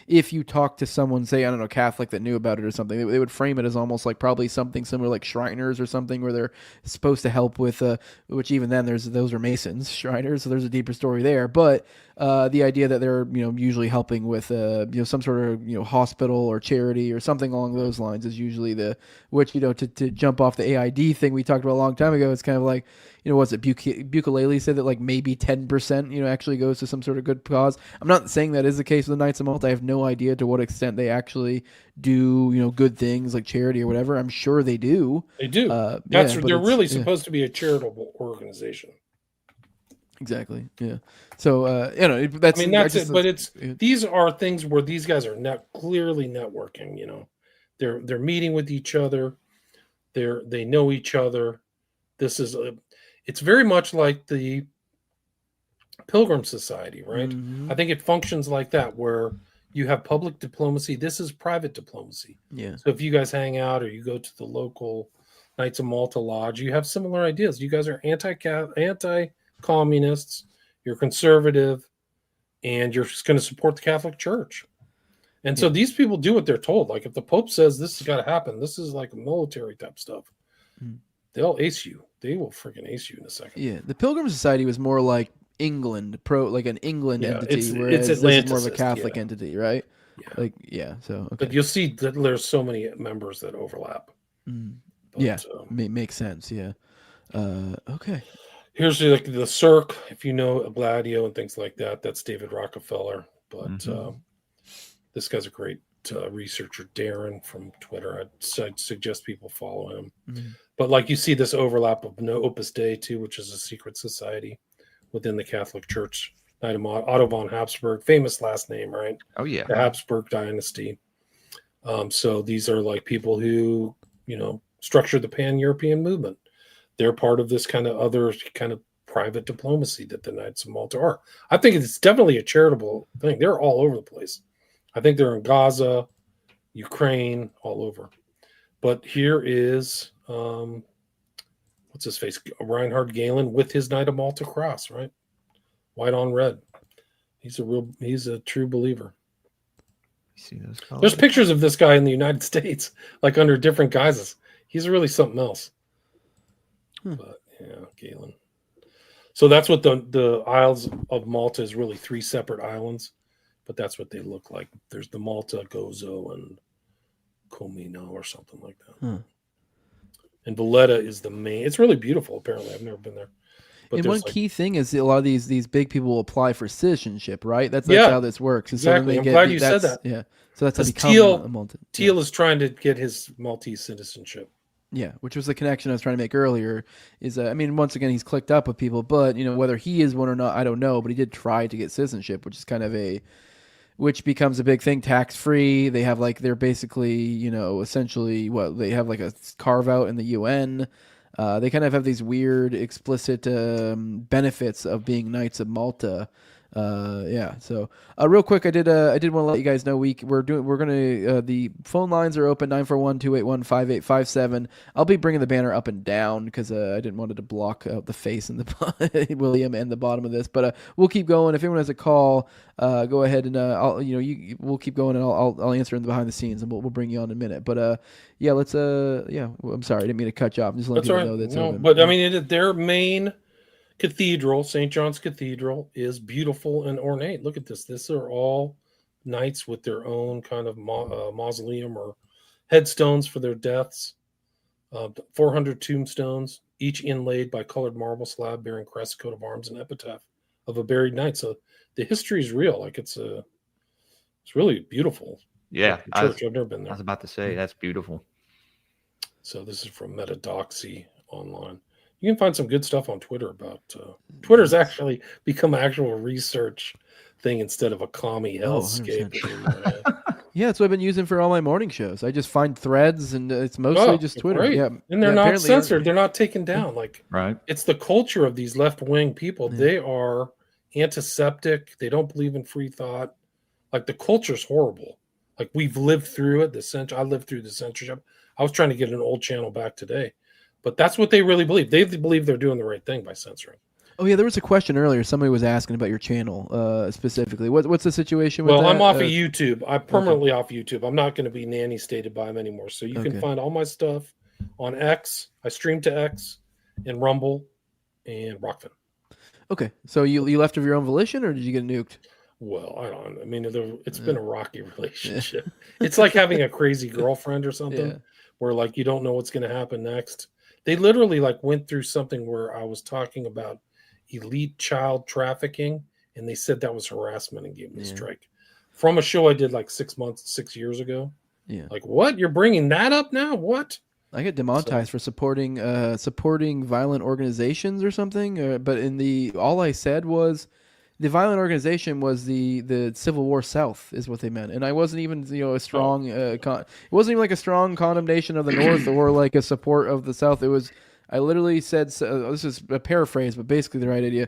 if you talk to someone, say, I don't know, Catholic that knew about it or something, they would frame it as almost like probably something similar like Shriners or something, where they're supposed to help with, which even then those are Masons, Shriners, so there's a deeper story there. But the idea that they're, usually helping with, some sort of, hospital or charity or something along those lines is usually which, to jump off the AID thing we talked about a long time ago, it's kind of like, was it Bukalele said that like maybe 10%, actually goes to some sort of good cause. I'm not saying that is the case with the Knights of Malta. I have no idea to what extent they actually do, good things like charity or whatever. I'm sure they do. They do. They're really supposed to be a charitable organization. Exactly. Yeah. So these are things where these guys are clearly networking. They're meeting with each other. They know each other. It's very much like the Pilgrim Society, right? Mm-hmm. I think it functions like that, where you have public diplomacy. This is private diplomacy. Yeah. So if you guys hang out or you go to the local Knights of Malta Lodge, you have similar ideas. You guys are anti-communists, you're conservative, and you're just going to support the Catholic Church. And so these people do what they're told. Like if the Pope says this has got to happen, this is like military type stuff. They'll ace you. They will freaking ace you in a second. Yeah, the Pilgrim Society was more like England, like an England entity, whereas it's this is more of a Catholic entity, right? Yeah. So, but you'll see that there's so many members that overlap. Makes sense. Yeah. Okay. Here's like the Cirque, if you know Gladio and things like that. That's David Rockefeller. But this guy's a great researcher, Darren from Twitter. I'd suggest people follow him. But like you see this overlap of Opus Dei too, which is a secret society within the Catholic Church. Otto von Habsburg, famous last name, right? Oh yeah, the Habsburg dynasty. So these are like people who structured the Pan-European movement. They're part of this kind of other kind of private diplomacy that the Knights of Malta are. I think it's definitely a charitable thing. They're all over the place. I think they're in Gaza, Ukraine, all over. But here is, what's his face? Reinhard Galen with his Knight of Malta cross, right? White on red. He's a true believer. See those colors? There's pictures of this guy in the United States, like under different guises. He's really something else. But yeah, Galen. So that's what the Isles of Malta is, really 3 separate islands, but that's what they look like. There's the Malta, Gozo, and Comino or something like that. And Valletta is the main. It's really beautiful. Apparently, I've never been there. But and one key thing is a lot of these big people will apply for citizenship, right? That's how this works. And exactly. So I'm glad you said that. Yeah. So that's how become a Malta. Teal is trying to get his Maltese citizenship. Yeah, which was the connection I was trying to make earlier. Is once again, he's clicked up with people, but whether he is one or not, I don't know. But he did try to get citizenship, which is kind of which becomes a big thing. Tax free. They have they're basically essentially they have like a carve out in the UN. They kind of have these weird explicit benefits of being Knights of Malta. So real quick, I did want to let you guys know the phone lines are open 941-281-5857. I'll be bringing the banner up and down because I didn't want it to block out the face and the William and the bottom of this, but we'll keep going. If anyone has a call, go ahead and we'll keep going and I'll answer in the behind the scenes and we'll bring you on in a minute. But let's I'm sorry, I didn't mean to cut you off. I'm just letting people know that's open. But I mean, their main cathedral, St. John's Cathedral, is beautiful and ornate. Look at this. These are all knights with their own kind of mausoleum or headstones for their deaths. 400 tombstones, each inlaid by colored marble slab bearing crest, coat of arms, and epitaph of a buried knight. So the history is real. Like it's really beautiful. Yeah, church. I've never been there. I was about to say that's beautiful. So this is from Metadoxy online. You You can find some good stuff on Twitter about Twitter's actually become an actual research thing instead of a commie hellscape. Yeah, that's what I've been using for all my morning shows. I just find threads, and it's mostly just Twitter. Great. Yeah, and they're not censored. They're not taken down. Like, right? It's the culture of these left-wing people. Yeah. They are antiseptic. They don't believe in free thought. Like, the culture's horrible. Like, we've lived through it. I lived through the censorship. I was trying to get an old channel back today, but that's what they really believe. They believe they're doing the right thing by censoring. Oh yeah, there was a question earlier. Somebody was asking about your channel specifically. What's the situation with that? Well, I'm off of YouTube. I'm permanently off YouTube. I'm not going to be nanny stated by them anymore. So you can find all my stuff on X. I stream to X and Rumble and Rockfin. Okay, so you left of your own volition, or did you get nuked? Well, I don't know. I mean, it's been a rocky relationship. It's like having a crazy girlfriend or something where, like, you don't know what's going to happen next. They literally, like, went through something where I was talking about elite child trafficking, and they said that was harassment and gave me a strike from a show I did like 6 years ago. Yeah, like, what? You're bringing that up now? What? I get demonetized for supporting violent organizations or something. But all I said was the violent organization was the Civil War South is what they meant, and I wasn't even a strong it wasn't even like a strong condemnation of the North or like a support of the South. It was. I literally said, this is a paraphrase, but basically the right idea.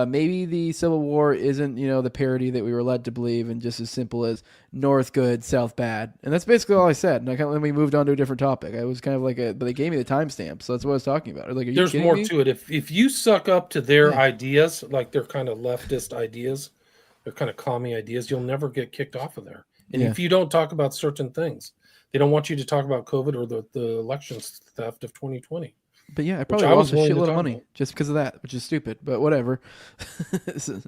Maybe the Civil War isn't, the parody that we were led to believe, and just as simple as North good, South bad. And that's basically all I said. And then we moved on to a different topic. I was kind of like but they gave me the timestamp, so that's what I was talking about. Like, there's more to it. If you suck up to their ideas, like their kind of leftist ideas, their kind of commie ideas, you'll never get kicked off of there. And if you don't talk about certain things, they don't want you to talk about COVID or the election theft of 2020. But yeah, I probably lost a shitload of money just because of that, which is stupid, but whatever.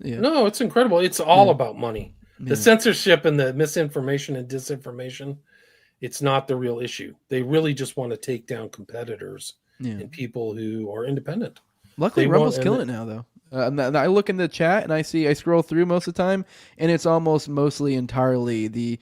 No, it's incredible. It's all about money. The censorship and the misinformation and disinformation, it's not the real issue. They really just want to take down competitors and people who are independent. Luckily, Rumble's killing it now, though. I look in the chat and I scroll through most of the time, and it's mostly entirely the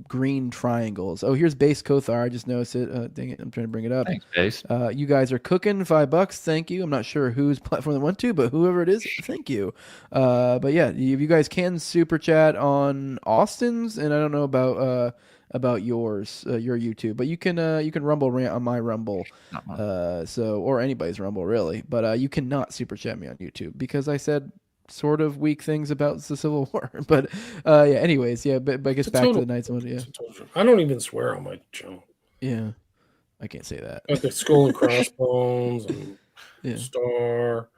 green triangles. Oh, here's Base Kothar. I just noticed it. Dang it, I'm trying to bring it up. Thanks, Base. You guys are cooking $5. Thank you. I'm not sure whose platform they went to, but whoever it is, thank you. But yeah, you guys can super chat on Austin's, and I don't know about yours, your YouTube, but you can Rumble rant on my Rumble, or anybody's Rumble really, but you cannot super chat me on YouTube because I said sort of weak things about the Civil War. But anyways, but I guess back to the Knights of Malta. I don't even swear on my channel. Yeah, I can't say that. Like the skull and crossbones and star,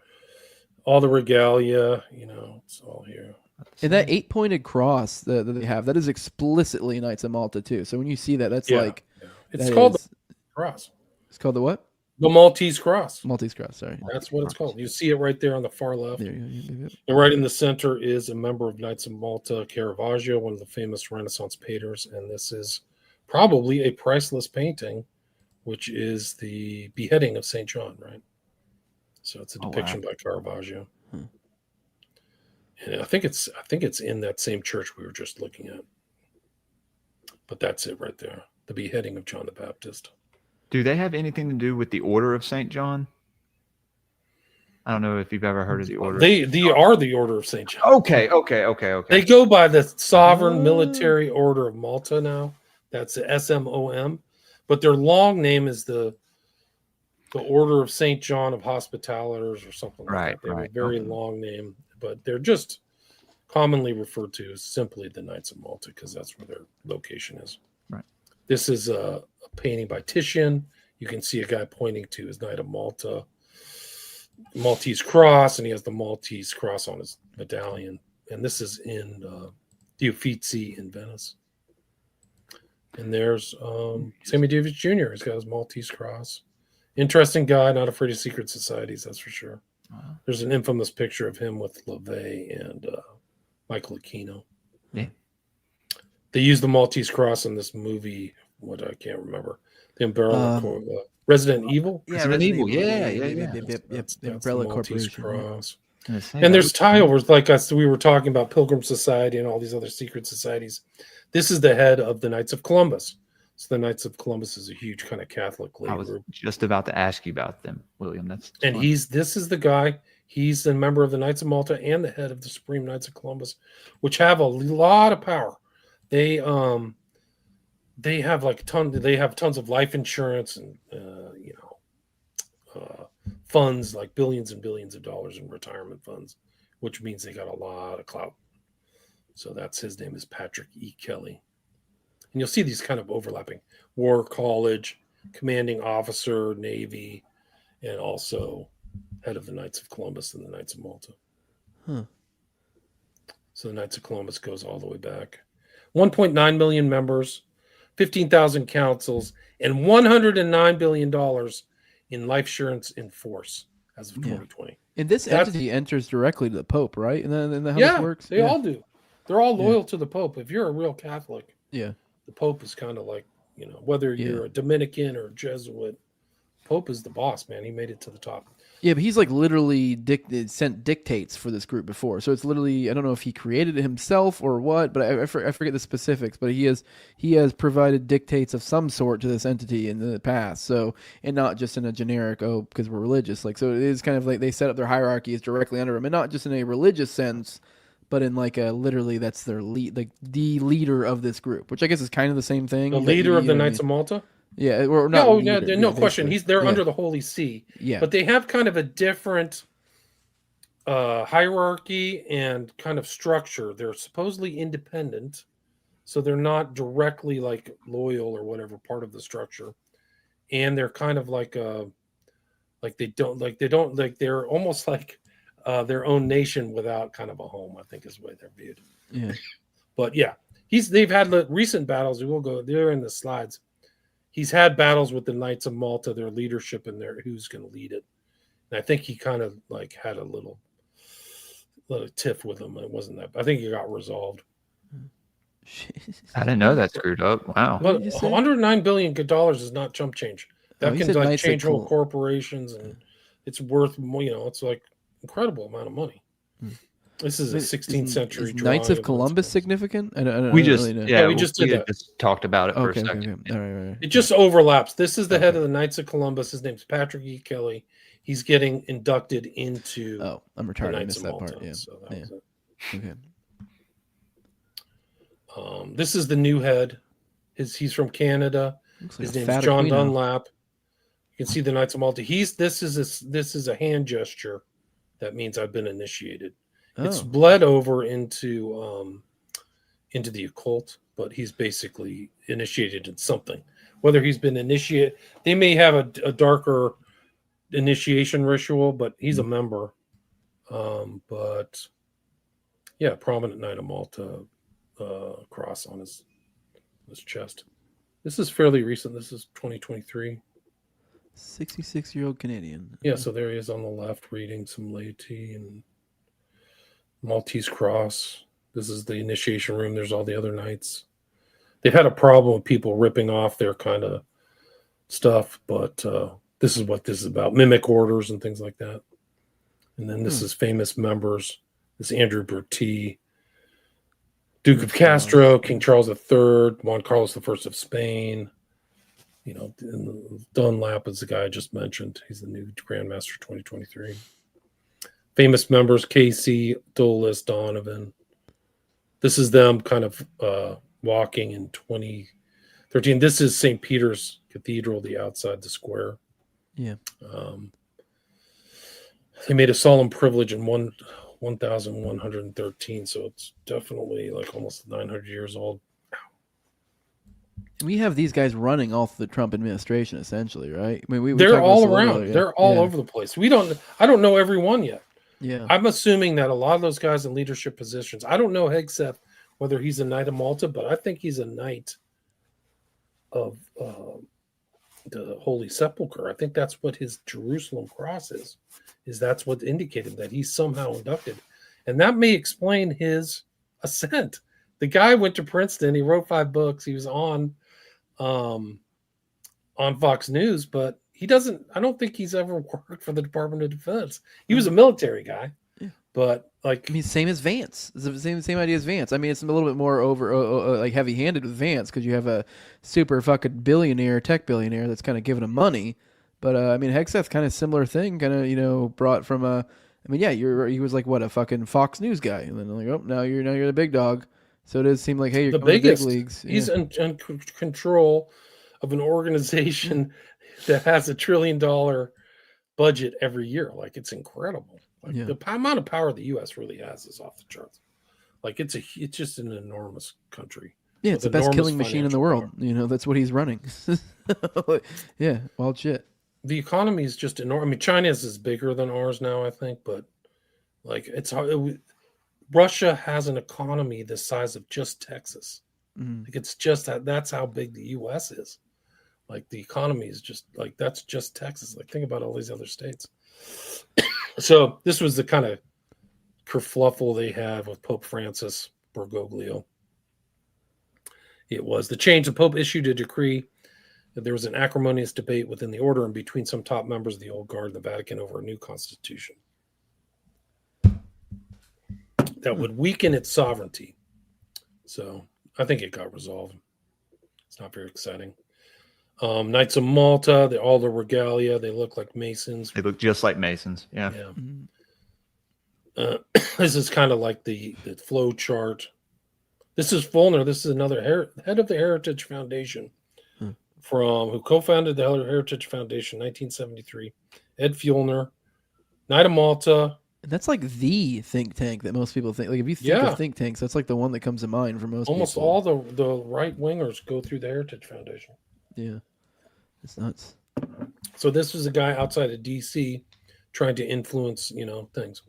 all the regalia, it's all here. And that 8-pointed cross that they have, that is explicitly Knights of Malta too. So when you see that, that's it's called the cross. It's called the what? The Maltese cross. Maltese cross, sorry. That's what it's called. You see it right there on the far left. And right in the center is a member of Knights of Malta, Caravaggio, one of the famous Renaissance painters. And this is probably a priceless painting, which is the beheading of St. John, right? So it's a depiction by Caravaggio. And I think it's in that same church we were just looking at. But that's it right there. The beheading of John the Baptist. Do they have anything to do with the Order of St. John? I don't know if you've ever heard of the Order. They are the Order of St. John. Okay. They go by the Sovereign Military Order of Malta now. That's the SMOM. But their long name is the Order of St. John of Hospitallers or something like that. They have a very long name, but they're just commonly referred to as simply the Knights of Malta because that's where their location is. Right. This is a painting by Titian. You can see a guy pointing to his Knight of Malta, Maltese cross, and he has the Maltese cross on his medallion. And this is in the Uffizi in Venice. And there's Sammy Davis Jr. He's got his Maltese cross. Interesting guy, not afraid of secret societies, that's for sure. Wow. There's an infamous picture of him with LaVey and Michael Aquino. Yeah. They used the Maltese cross in this movie. What I can't remember. The Umbrella Resident Evil. Yeah, Resident Evil. Yeah. That's the Umbrella Maltese Corporation. Cross. And there's tile where, like us, we were talking about Pilgrim Society and all these other secret societies. This is the head of the Knights of Columbus. So the Knights of Columbus is a huge kind of Catholic lay I was group. just about to ask you about them, William. That's And fun. this is the guy. He's the member of the Knights of Malta and the head of the Supreme Knights of Columbus, which have a lot of power. They have tons of life insurance and funds, like billions and billions of dollars in retirement funds, which means they got a lot of clout. So his name is Patrick E. Kelly. And you'll see these kind of overlapping: War College, commanding officer, Navy, and also head of the Knights of Columbus and the Knights of Malta. Huh. So the Knights of Columbus goes all the way back. 1.9 million members, 15,000 councils, and $109 billion in life insurance in force as of 2020. And this entity enters directly to the Pope, right? And then how this works? They all do. They're all loyal to the Pope. If you're a real Catholic, the Pope is kind of like, whether you're a Dominican or a Jesuit, Pope is the boss, man. He made it to the top. Yeah, but he's like literally sent dictates for this group before. So it's literally, I don't know if he created it himself or what, but I forget the specifics. But he has provided dictates of some sort to this entity in the past. So, and not just in a generic, because we're religious. Like, so it is kind of like they set up their hierarchies directly under him, and not just in a religious sense, but in like a literally that's their lead, like the leader of this group, which I guess is kind of the same thing. The leader of the Knights of Malta? Yeah, or not. No question. They're under the Holy See. Yeah, but they have kind of a different hierarchy and kind of structure. They're supposedly independent, so they're not directly like loyal or whatever part of the structure, and they're kind of like they're almost like their own nation without kind of a home. I think is the way they're viewed. Yeah, but yeah, they've had recent battles. We will go. They're in the slides. He's had battles with the Knights of Malta, their leadership, and who's going to lead it. And I think he kind of like had a little tiff with them. It wasn't that. I think it got resolved. I didn't know that screwed up. Wow. But $109 billion is not chump change. That can like change whole corporations, and it's worth more. It's like incredible amount of money. This is a 16th century. Is Knights of Columbus significant? We just talked about it for a second. Okay. All right. It just overlaps. This is the head of the Knights of Columbus. His name's Patrick E. Kelly. He's getting inducted into. Oh, I'm retarded. I missed that part. Yeah. So that was it. Okay. This is the new head. He's from Canada. His name's John Dunlap. You can see the Knights of Malta. This is a hand gesture. That means I've been initiated. It's bled over into the occult, but he's basically initiated in something. Whether he's been initiated, they may have a darker initiation ritual, but he's a member. But yeah, prominent Knight of Malta cross on his chest. This is fairly recent. This is 2023. 66-year-old Canadian. Yeah, so there he is on the left reading some laity and Maltese cross. This is the initiation room. There's all the other knights. They've had a problem with people ripping off their kind of stuff, but this is what this is about. Mimic orders and things like that. And then this is famous members. This is Andrew Bertie, Duke of Castro, King Charles III, Juan Carlos I of Spain. Dunlap is the guy I just mentioned. He's the new Grandmaster 2023. Famous members: Casey, Dulles, Donovan. This is them kind of walking in 2013. This is St. Peter's Cathedral, the outside the square. Yeah. They made a solemn privilege in 1113, so it's definitely like almost 900 years old. We have these guys running all through the Trump administration, essentially, right? I mean, they're all around. They're all over the place. I don't know every one yet. Yeah. I'm assuming that a lot of those guys in leadership positions. I don't know Hegseth, whether he's a Knight of Malta, but I think he's a Knight of the Holy Sepulchre. I think that's what his Jerusalem cross is that's what indicated that he's somehow inducted. And that may explain his ascent. The guy went to Princeton. He wrote 5 books. He was on Fox News, but I don't think he's ever worked for the Department of Defense. He was a military guy, But like, I mean, same as Vance. It's the same idea as Vance. I mean, it's a little bit more like heavy-handed with Vance because you have a super fucking tech billionaire that's kind of giving him money. But I mean, Hegseth's kind of similar thing, kind of brought from a. I mean, yeah, he was like what, a fucking Fox News guy, and then like, oh, now you're the big dog. So it does seem like, hey, you're the coming biggest. to big leagues. He's in control of an organization that has $1 trillion budget every year. Like, it's incredible. Like, the amount of power the U.S. really has is off the charts. Like, it's just an enormous country. Yeah, it's the best killing machine in the world. Power. That's what he's running. Yeah, wild shit. The economy is just enormous. I mean, China's is bigger than ours now, I think, but like, it's hard. Russia has an economy the size of just Texas. Like, it's just that's how big the U.S. is. Like, the economy is just like, that's just Texas. Like, think about all these other states. So this was the kind of kerfluffle they had with Pope Francis Bergoglio. It was the change. The Pope issued a decree that there was an acrimonious debate within the order and between some top members of the old guard and the Vatican over a new constitution that would weaken its sovereignty. So I think it got resolved. It's not very exciting. Knights of Malta, all the regalia, they look like Masons. They look just like Masons. Yeah. This is kind of like the flow chart. This is Fulner. This is another head of the Heritage Foundation, who co-founded the Heritage Foundation in 1973. Ed Fulner, Knight of Malta. And that's like the think tank that most people think. Like, if you think of think tanks, that's like the one that comes to mind for most Almost people. all the right wingers go through the Heritage Foundation. Yeah, it's nuts. So this was a guy outside of D.C. trying to influence, things.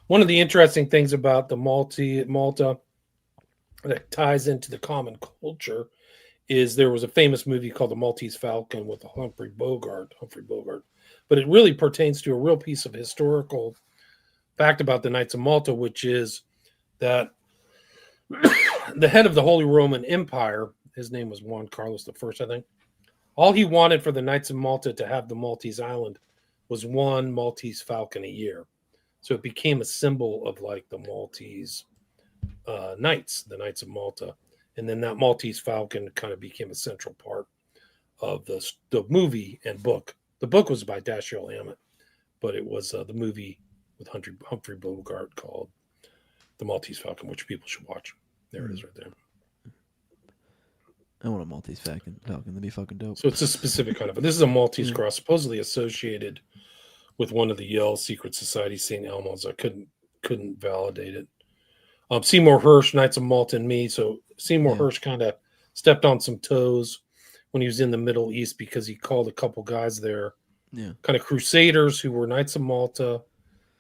One of the interesting things about the Malta that ties into the common culture is there was a famous movie called The Maltese Falcon with Humphrey Bogart, but it really pertains to a real piece of historical fact about the Knights of Malta, which is that the head of the Holy Roman Empire, his name was Juan Carlos I, I think. All he wanted for the Knights of Malta to have the Maltese island was one Maltese falcon a year. So it became a symbol of like the Maltese Knights, the Knights of Malta. And then that Maltese falcon kind of became a central part of the movie and book. The book was by Dashiell Hammett, but it was the movie with Humphrey Bogart called The Maltese Falcon, which people should watch. There it is right there. I want a Maltese Falcon. That'd be fucking dope. So it's a specific kind of. This is a Maltese cross, supposedly associated with one of the Yale secret societies, St. Elmo's. I couldn't validate it. Seymour Hersh, Knights of Malta, and me. So Seymour Hersh kind of stepped on some toes when he was in the Middle East because he called a couple guys there, kind of crusaders who were Knights of Malta,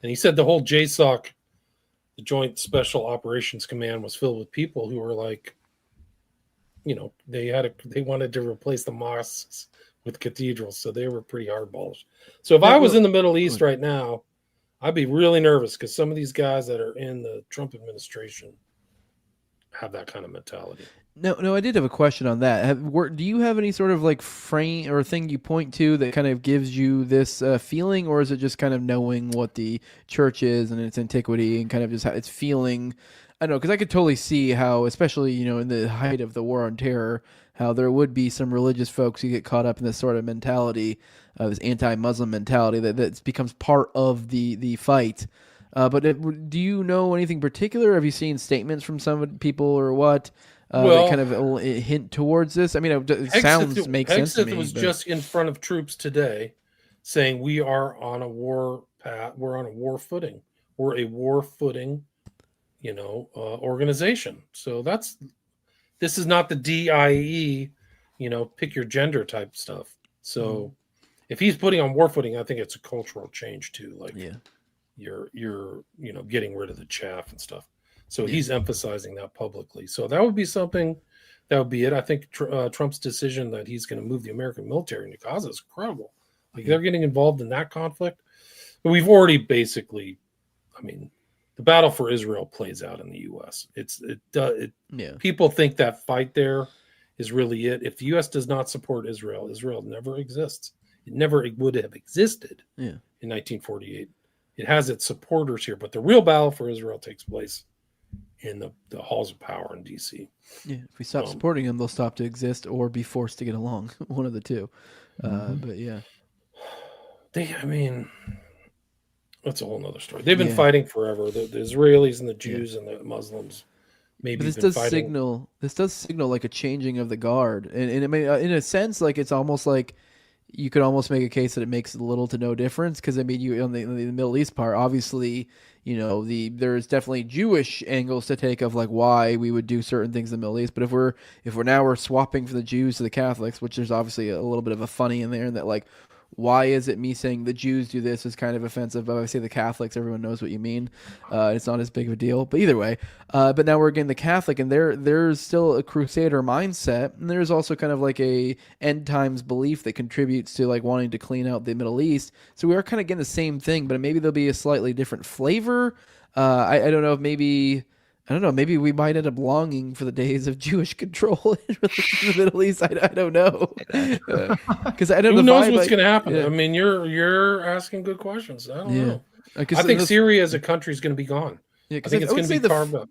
and he said the whole JSOC, the Joint Special Operations Command, was filled with people who were like, they wanted to replace the mosques with cathedrals, so they were pretty hardballs. So if I was in the Middle East right now, I'd be really nervous because some of these guys that are in the Trump administration have that kind of mentality. No, I did have a question on that. Do you have any sort of like frame or thing you point to that kind of gives you this feeling, or is it just kind of knowing what the church is and its antiquity and kind of just how it's feeling? I don't know, because I could totally see how, especially, in the height of the war on terror, how there would be some religious folks who get caught up in this sort of mentality, this anti-Muslim mentality that becomes part of the fight. But do you know anything particular? Have you seen statements from some people or what that kind of hint towards this? I mean, it makes sense to me. Was just in front of troops today saying we are on a war path. We're on a war footing. We're a war footing organization. So this is not the DIE, pick your gender type stuff. So if he's putting on war footing, I think it's a cultural change too. Like you're getting rid of the chaff and stuff. So he's emphasizing that publicly. So that would be something. That would be it. I think Trump's decision that he's going to move the American military into Gaza is incredible. Like they're getting involved in that conflict. But we've already basically, the battle for Israel plays out in the U.S. People think that fight there is really it. If the U.S. does not support Israel, Israel never exists. It never would have existed in 1948 it has its supporters here, but the real battle for Israel takes place in the halls of power in D.C. Yeah, if we stop supporting them, they'll stop to exist or be forced to get along. One of the two. But yeah, I mean, that's a whole nother story. They've been fighting forever. The Israelis and the Jews and the Muslims. Maybe but this does signal like a changing of the guard, and it may, in a sense, like it's almost like you could almost make a case that it makes little to no difference, because I mean, you on the Middle East part, obviously, you know, there's definitely Jewish angles to take of like why we would do certain things in the Middle East, but if we're swapping from the Jews to the Catholics, which there's obviously a little bit of a funny in there, and that like, why is it me saying the Jews do this is kind of offensive, but if I say the Catholics, everyone knows what you mean. It's not as big of a deal. But either way, but now we're again the Catholic, and there's still a Crusader mindset, and there's also kind of like a end times belief that contributes to like wanting to clean out the Middle East. So we are kind of getting the same thing, but maybe there'll be a slightly different flavor. I don't know if maybe. I don't know. Maybe we might end up longing for the days of Jewish control in the Middle East. I don't know, because I don't know. Who knows what's going to happen? Yeah. I mean, you're asking good questions. I don't know. I think Syria as a country is going to be gone. Yeah, I think it's going to be carved up.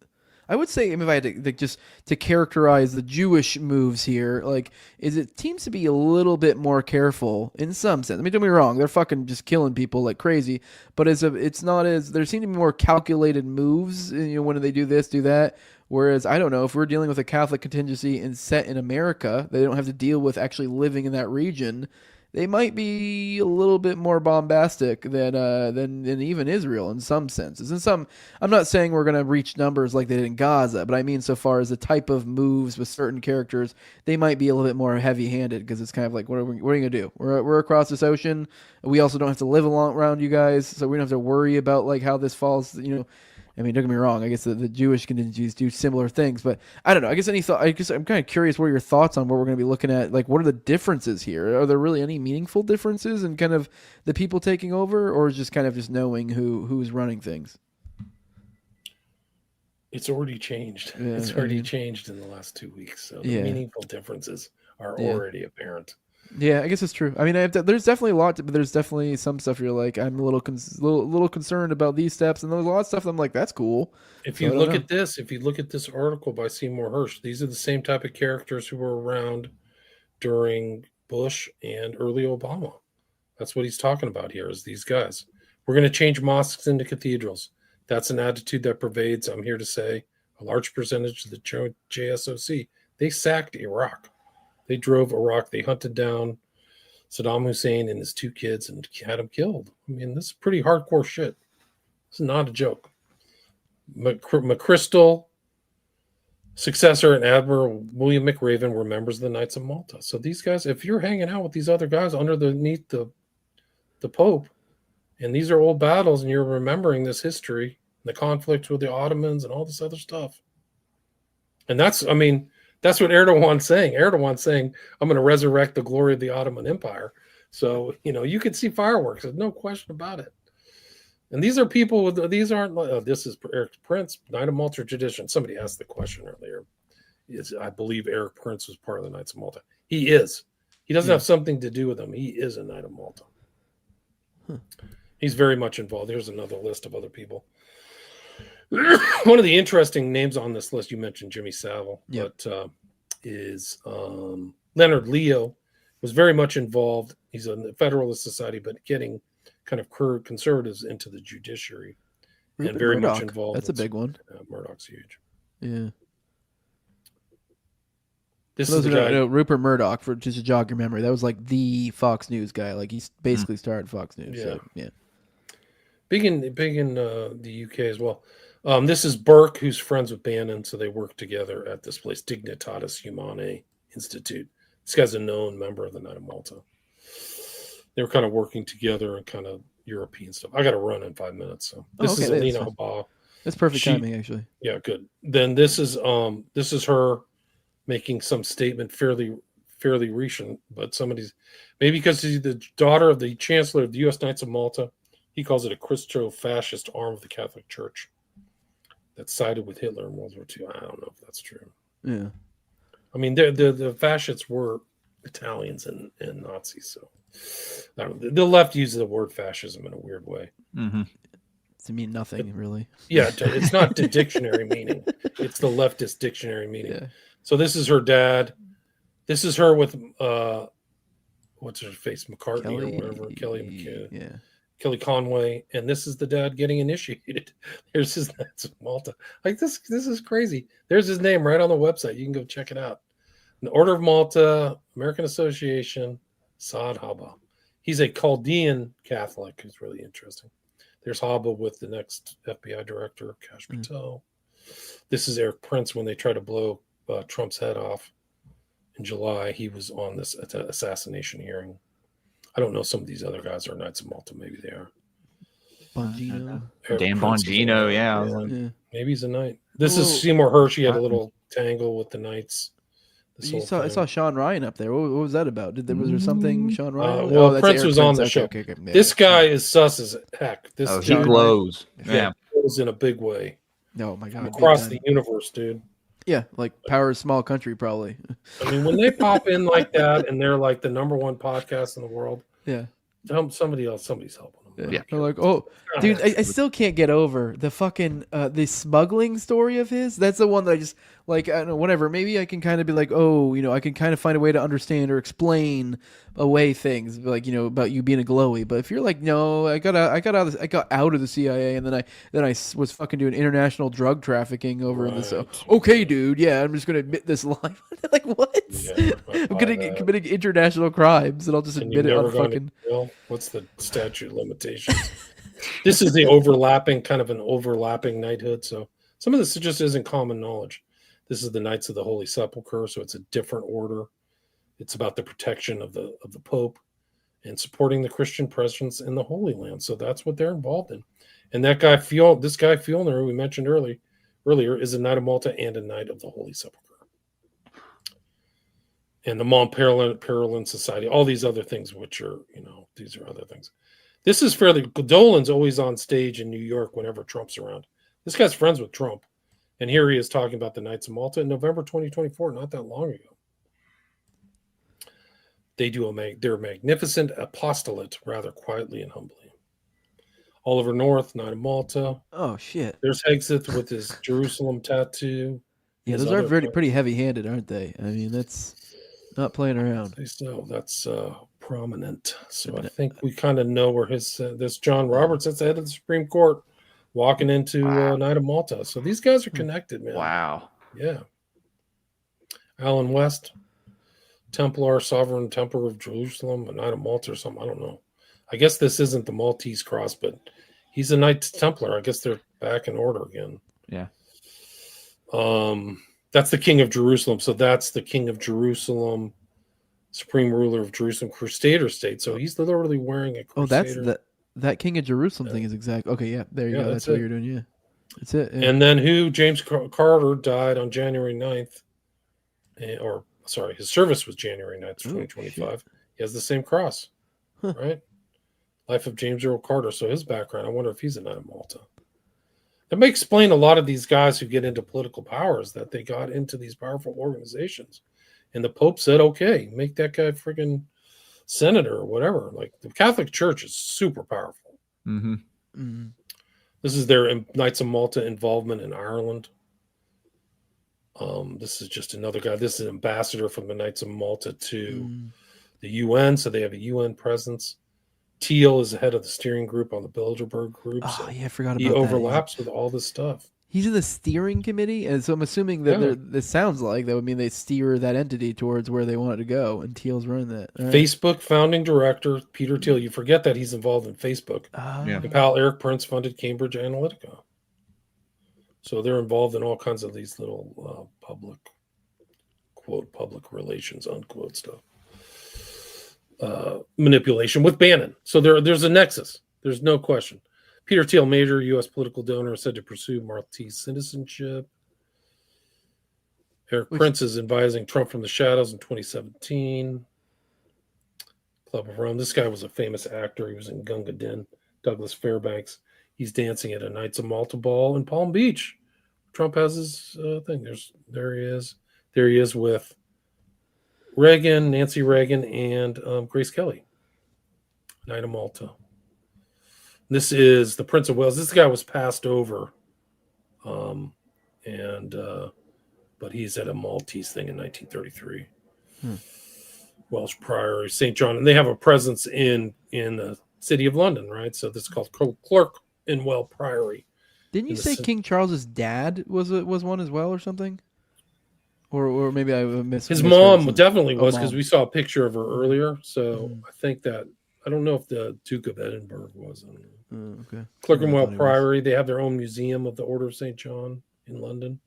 I would say, if I had to just to characterize the Jewish moves here, like, it seems to be a little bit more careful in some sense. I mean, don't get me wrong, they're fucking just killing people like crazy, but it's not as, there seem to be more calculated moves, you know, when they do this, do that. Whereas, I don't know, if we're dealing with a Catholic contingency and set in America, they don't have to deal with actually living in that region. They might be a little bit more bombastic than even Israel in some senses. I'm not saying we're going to reach numbers like they did in Gaza, but I mean, so far as the type of moves with certain characters, they might be a little bit more heavy-handed, because it's kind of like, what are you going to do? We're across this ocean. We also don't have to live around you guys, so we don't have to worry about like how this falls. You know, I mean, don't get me wrong. I guess the Jewish contingencies do similar things, but I don't know. I guess I'm kind of curious what are your thoughts on what we're going to be looking at. Like, what are the differences here? Are there really any meaningful differences in kind of the people taking over, or is just kind of just knowing who's running things? It's already changed. Yeah, it's already changed in the last 2 weeks. So the meaningful differences are already apparent. Yeah, I guess it's true. I mean, there's definitely a lot, but there's definitely some stuff you're like, I'm a little concerned about these steps, and there's a lot of stuff I'm like, that's cool. If you look at this article by Seymour Hersh, these are the same type of characters who were around during Bush and early Obama. That's what he's talking about here, is these guys. We're going to change mosques into cathedrals. That's an attitude that pervades, I'm here to say, a large percentage of the JSOC. They sacked Iraq. They drove Iraq. They hunted down Saddam Hussein and his 2 kids and had them killed. I mean, this is pretty hardcore shit. This is not a joke. McChrystal, successor, and Admiral William McRaven were members of the Knights of Malta. So these guys, if you're hanging out with these other guys underneath the Pope, and these are old battles, and you're remembering this history, the conflict with the Ottomans and all this other stuff. And that's what Erdogan's saying. Erdogan's saying, I'm going to resurrect the glory of the Ottoman Empire. So, you know, you could see fireworks. There's no question about it. And these are people, this is Eric Prince, Knight of Malta tradition. Somebody asked the question earlier. I believe Eric Prince was part of the Knights of Malta. He is. He doesn't have something to do with them. He is a Knight of Malta. He's very much involved. There's another list of other people. One of the interesting names on this list, you mentioned Jimmy Savile, but is Leonard Leo, was very much involved. He's in the Federalist Society, but getting kind of conservatives into the judiciary, and very much involved. That's a big one. Murdoch's huge. Yeah. This is the guy. Rupert Murdoch, for just to jog your memory, that was like the Fox News guy. Like, he basically started Fox News. Yeah. So, yeah. Big in the UK as well. This is Burke, who's friends with Bannon, so they work together at this place, Dignitatis Humanae Institute. This guy's a known member of the Knight of Malta. They were kind of working together and kind of European stuff. I got to run in 5 minutes, so this is Alina Habba. That's perfect timing, actually. Yeah, good. Then this is her making some statement fairly recent, but maybe because she's the daughter of the Chancellor of the U.S. Knights of Malta. He calls it a Christo-fascist arm of the Catholic Church that sided with Hitler in World War II. I don't know if that's true. Yeah. I mean, the fascists were Italians and Nazis, so I don't know. The left uses the word fascism in a weird way. Mm-hmm. to mean nothing, really. Yeah, it's not the dictionary meaning. It's the leftist dictionary meaning. Yeah. So this is her dad. This is her with what's her face, McCartney Kelly, or whatever, yeah. Kelly Conway, and this is the dad getting initiated. There's his Knights of Malta. Like this is crazy. There's his name right on the website. You can go check it out. The Order of Malta, American Association, Saad Haba. He's a Chaldean Catholic who's really interesting. There's Haba with the next FBI director, Kash Patel. This is Eric Prince when they tried to blow Trump's head off in July. He was on this assassination hearing. I don't know. Some of these other guys are Knights of Malta. Maybe they are. Bongino. Dan Bongino, yeah. Maybe he's a knight. This is Seymour Hersh. He had a little tangle with the knights. I saw Sean Ryan up there. What was that about? Was there something Sean Ryan? Well, Prince was on the show. Okay. Yeah. This guy is sus as heck. This he glows. Yeah, glows in a big way. Oh my god! Across the universe, dude. Yeah, like Power of Small Country, probably. I mean, when they pop in like that, and they're like the #1 podcast in the world. Yeah. Somebody's helping them. Yeah. They're like, oh, dude, I still can't get over the fucking the smuggling story of his. That's the one that I just like. I don't know, whatever. Maybe I can kind of be like, oh, I can kind of find a way to understand or explain away things like about you being a glowy. But if you're like, no, I got out of the CIA, and then I was fucking doing international drug trafficking over in this. Okay, dude, yeah, I'm just gonna admit this lie. Like what? Yeah, I'm committing international crimes, and I'll just admit it on fucking. What's the statute of limitations? This is the overlapping knighthood. So some of this just isn't common knowledge. This is the Knights of the Holy Sepulchre, so it's a different order. It's about the protection of the Pope and supporting the Christian presence in the Holy Land. So that's what they're involved in. And this guy Fjellner, who we mentioned earlier, is a Knight of Malta and a Knight of the Holy Sepulchre. And the Mont Pérolin Society, all these other things, which are, these are other things. This is fairly, Dolan's always on stage in New York whenever Trump's around. This guy's friends with Trump. And here he is talking about the Knights of Malta in November 2024, not that long ago. They do their magnificent apostolate rather quietly and humbly. Oliver North, Knight of Malta. Oh, shit. There's Hegseth with his Jerusalem tattoo. Yeah, those are pretty heavy-handed, aren't they? I mean, that's not playing around. So that's prominent. So I think we kind of know where this John Roberts, that's the head of the Supreme Court, walking into Knight of Malta. So these guys are connected, man. Wow. Yeah. Alan West, Templar, Sovereign Templar of Jerusalem, a Knight of Malta or something. I don't know. I guess this isn't the Maltese cross, but he's a Knight Templar. I guess they're back in order again. Yeah. That's the King of Jerusalem. So that's the King of Jerusalem, Supreme Ruler of Jerusalem, Crusader state. So he's literally wearing a Crusader. Oh, that's that King of Jerusalem thing is exactly. Okay, yeah, there you go. That's what you're doing. Yeah. That's it. Yeah. And then James Carter died on January 9th. His service was January 9th, 2025. He has the same cross, right? Life of James Earl Carter. So his background, I wonder if he's a Knight of Malta. That may explain a lot of these guys who get into political powers, that they got into these powerful organizations. And the Pope said, okay, make that guy freaking senator or whatever. Like the Catholic Church is super powerful. Mm-hmm. Mm-hmm. This is their Knights of Malta involvement in Ireland. This is just another guy. This is an ambassador from the Knights of Malta to the UN. So they have a UN presence. Teal is the head of the steering group on the Bilderberg group. Oh, so yeah, I forgot about he that. overlaps with all this stuff. He's in the steering committee, and so I'm assuming that this sounds like that would mean they steer that entity towards where they want it to go, and Teal's running that. Right. Facebook founding director Peter Thiel. You forget that he's involved in Facebook. And pal Eric Prince funded Cambridge Analytica. So they're involved in all kinds of these little public, quote, public relations, unquote stuff. Manipulation with Bannon. So there's a nexus. There's no question. Peter Thiel, major U.S. political donor, said to pursue Maltese citizenship. Eric Prince is advising Trump from the shadows in 2017. Club of Rome. This guy was a famous actor. He was in Gunga Din. Douglas Fairbanks. He's dancing at a Knights of Malta ball in Palm Beach. Trump has his thing. There he is. There he is with Reagan, Nancy Reagan, and Grace Kelly. Knight of Malta. This is the Prince of Wales. This guy was passed over, but he's at a Maltese thing in 1933. Welsh Priory, St. John, and they have a presence in the city of London, right? So this is called Clerkenwell Priory. Didn't you say King Charles's dad was one as well, or something? Or maybe I missed. His mom definitely was, because we saw a picture of her earlier. So I think that, I don't know if the Duke of Edinburgh was. Okay. Clerkenwell Priory. They have their own museum of the Order of St. John in London.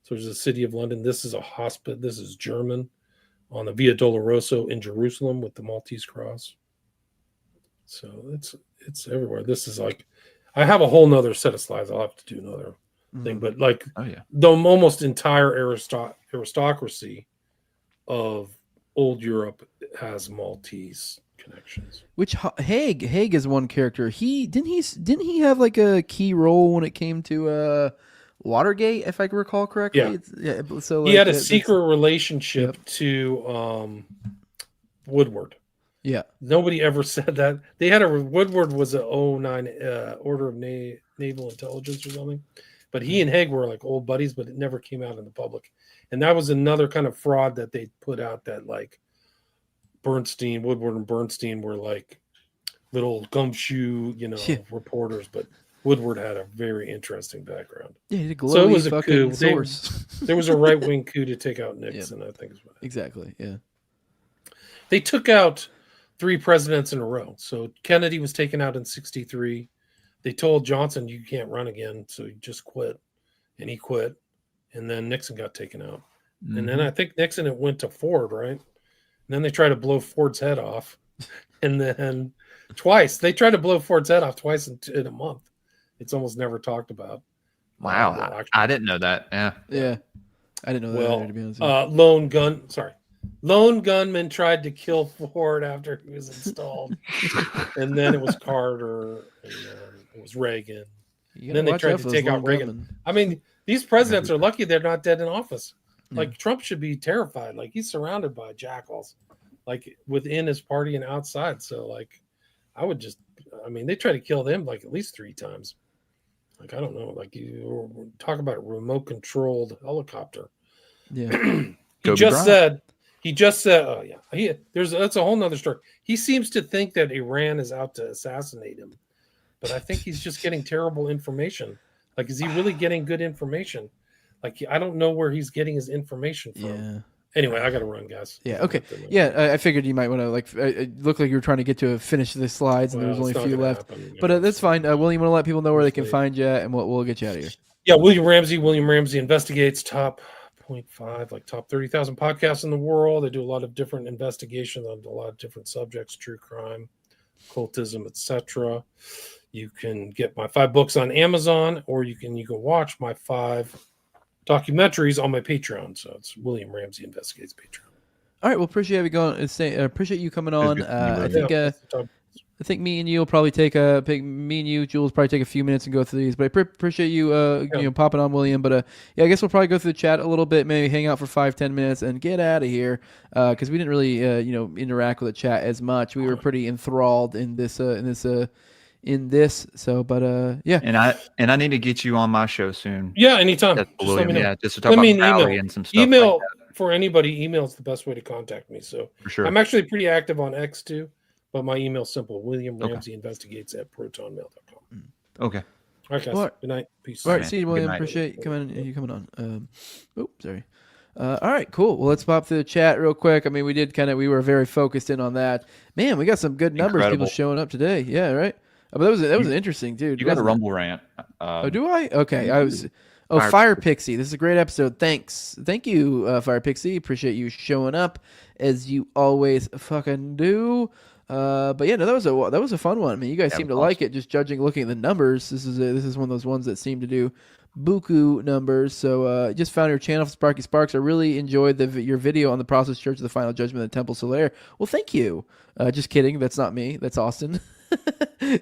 So there's the city of London. This is a hospital. This is German on the Via Doloroso in Jerusalem with the Maltese cross. So it's everywhere. This is like, I have a whole nother set of slides. I'll have to do another thing, but like the almost entire aristocracy of old Europe has Maltese connections. Which Haig is one character. Didn't he have like a key role when it came to Watergate, if I can recall correctly? So he had a secret relationship to Woodward. Yeah. Nobody ever said that. They had Woodward was a 09 Order of Naval Intelligence or something. But he and Haig were like old buddies, but it never came out in the public. And that was another kind of fraud that they put out, that like Woodward and Bernstein were like little gumshoe, reporters, but Woodward had a very interesting background. Yeah, he did so it was a fucking coup. source. There was a right-wing coup to take out Nixon, I think is what. Exactly, yeah. They took out 3 presidents in a row. So Kennedy was taken out in 1963. They told Johnson, you can't run again, so he just quit. And he quit. And then Nixon got taken out. Mm-hmm. And then I think Nixon went to Ford, right? And then they tried to blow Ford's head off. And then twice. They tried to blow Ford's head off twice in a month. It's almost never talked about. Wow. I didn't know that. Yeah. Yeah. I didn't know that either, to be honest. Lone gunman tried to kill Ford after he was installed. And then it was Carter, and then it was Reagan. And then they tried to take out Reagan. Gunman. I mean, these presidents are lucky they're not dead in office. Like Trump should be terrified. Like he's surrounded by jackals, like within his party and outside. So like, they try to kill them like at least 3 times. Like, I don't know, like you talk about a remote controlled helicopter. Yeah. He just said, oh yeah, that's a whole nother story. He seems to think that Iran is out to assassinate him, but I think he's just getting terrible information. Like, is he really getting good information? Like, I don't know where he's getting his information from. Yeah. Anyway, I got to run, guys. Yeah. Okay. Yeah. I figured you might want to it looked like you were trying to get to finish the slides, and there was only a few left. But that's fine. William, want to let people know where they can find you, and we'll get you out of here. Yeah. William Ramsey investigates top 0.5, like top 30,000 podcasts in the world. They do a lot of different investigations on a lot of different subjects, true crime, occultism, etc. You can get my 5 books on Amazon, or you can watch my 5 documentaries on my Patreon. So it's William Ramsey Investigates Patreon. All right, well, appreciate you coming on. I think me and you will probably me and you, Jules, probably take a few minutes and go through these. But I appreciate you, popping on, William. But I guess we'll probably go through the chat a little bit, maybe hang out for 5-10 minutes and get out of here, because we didn't really, interact with the chat as much. We were pretty enthralled in this. So, but yeah. And I need to get you on my show soon. Yeah, anytime. Just let me know. Yeah, just to talk about Valley and some stuff. Email like that. For anybody. Email is the best way to contact me. So for sure. I'm actually pretty active on X too. But my email's simple: William Ramsey Investigates @protonmail.com. Okay. All right, guys. Good night. Peace. All right, see you, William. Appreciate you coming on. Sorry. All right, cool. Well, let's pop through the chat real quick. I mean, we were very focused in on that. Man, we got some good numbers. People showing up today. Yeah, right. But that was interesting, dude. You got a Rumble rant. Do I? Okay, I was. Fire Pixie. This is a great episode. Thanks. Thank you, Fire Pixie. Appreciate you showing up as you always fucking do. But yeah, no, that was a fun one. I mean, you guys seem to like it. Just looking at the numbers, this is one of those ones that seem to do buku numbers. So just found your channel for Sparky Sparks. I really enjoyed your video on the Process Church of the Final Judgment of the Temple Solaire. Well, thank you. Just kidding. That's not me. That's Austin.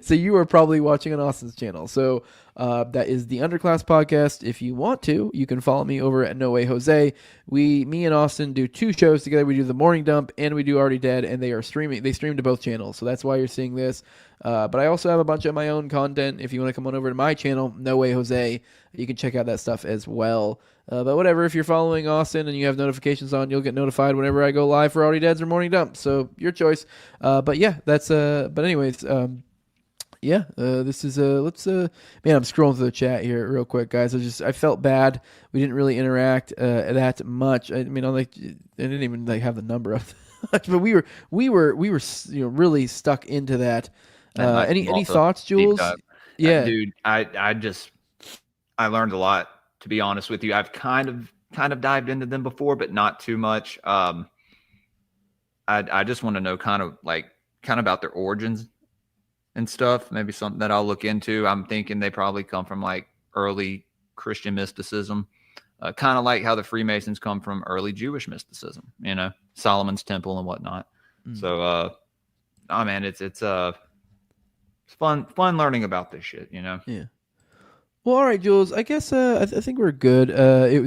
So you are probably watching on Austin's channel. So That is the Underclass Podcast. If you want to, you can follow me over at No Way Jose. Me and Austin do 2 shows together. We do the Morning Dump and we do Already Dead, and they stream to both channels. So that's why you're seeing this. But I also have a bunch of my own content. If you want to come on over to my channel, No Way Jose, you can check out that stuff as well. But whatever, if you're following Austin and you have notifications on, you'll get notified whenever I go live for Already Deads or Morning Dump. So your choice. But yeah, that's but anyways, this is let's man, I'm scrolling through the chat here real quick, guys. I felt bad. We didn't really interact that much. I mean, I didn't even have the number of but we were really stuck into that. Any thoughts, Jules? Yeah, dude, I learned a lot, to be honest with you. I've kind of dived into them before, but not too much. I just want to know kind of about their origins and stuff. Maybe something that I'll look into. I'm thinking they probably come from early Christian mysticism, kind of like how the Freemasons come from early Jewish mysticism, Solomon's Temple and whatnot. So, man, it's fun learning about this shit, Yeah. Well, all right, Jules. I guess I think we're good.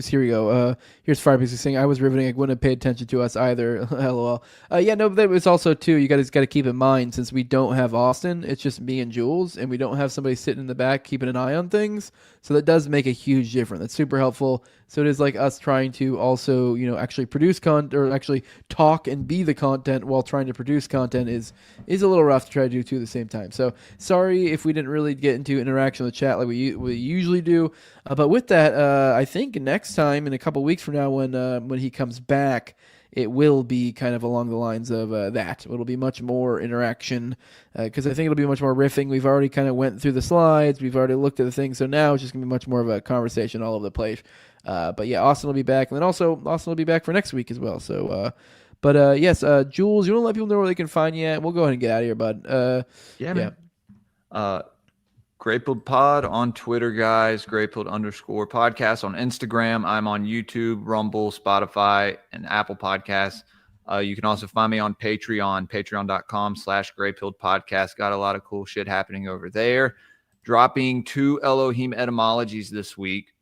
Here we go. Here's Firebeast saying, I was riveting. I wouldn't have paid attention to us either. LOL. But it was also, too, you guys got to keep in mind, since we don't have Austin, it's just me and Jules, and we don't have somebody sitting in the back keeping an eye on things. So that does make a huge difference. That's super helpful. So it is like us trying to also, actually produce content, or actually talk and be the content while trying to produce content is a little rough to try to do two at the same time. So sorry if we didn't really get into interaction with the chat like we usually do. But with that, I think next time, in a couple weeks from now, when he comes back, it will be kind of along the lines of that. It'll be much more interaction, because I think it'll be much more riffing. We've already kind of went through the slides. We've already looked at the things. So now it's just going to be much more of a conversation all over the place. But yeah, Austin will be back. And then also Austin will be back for next week as well. So, yes, Jules, you want to let people know where they can find you at? We'll go ahead and get out of here, bud. Man. Graypilled Pod on Twitter, guys. Graypilled_podcast on Instagram. I'm on YouTube, Rumble, Spotify, and Apple Podcasts. You can also find me on Patreon, patreon.com/Graypilled Podcast. Got a lot of cool shit happening over there. Dropping 2 Elohim etymologies this week.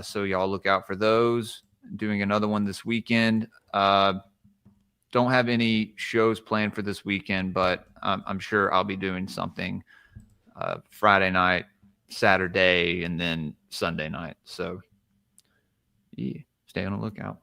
So y'all look out for those. Doing another one this weekend. Don't have any shows planned for this weekend, but I'm sure I'll be doing something Friday night, Saturday, and then Sunday night. So yeah, stay on the lookout.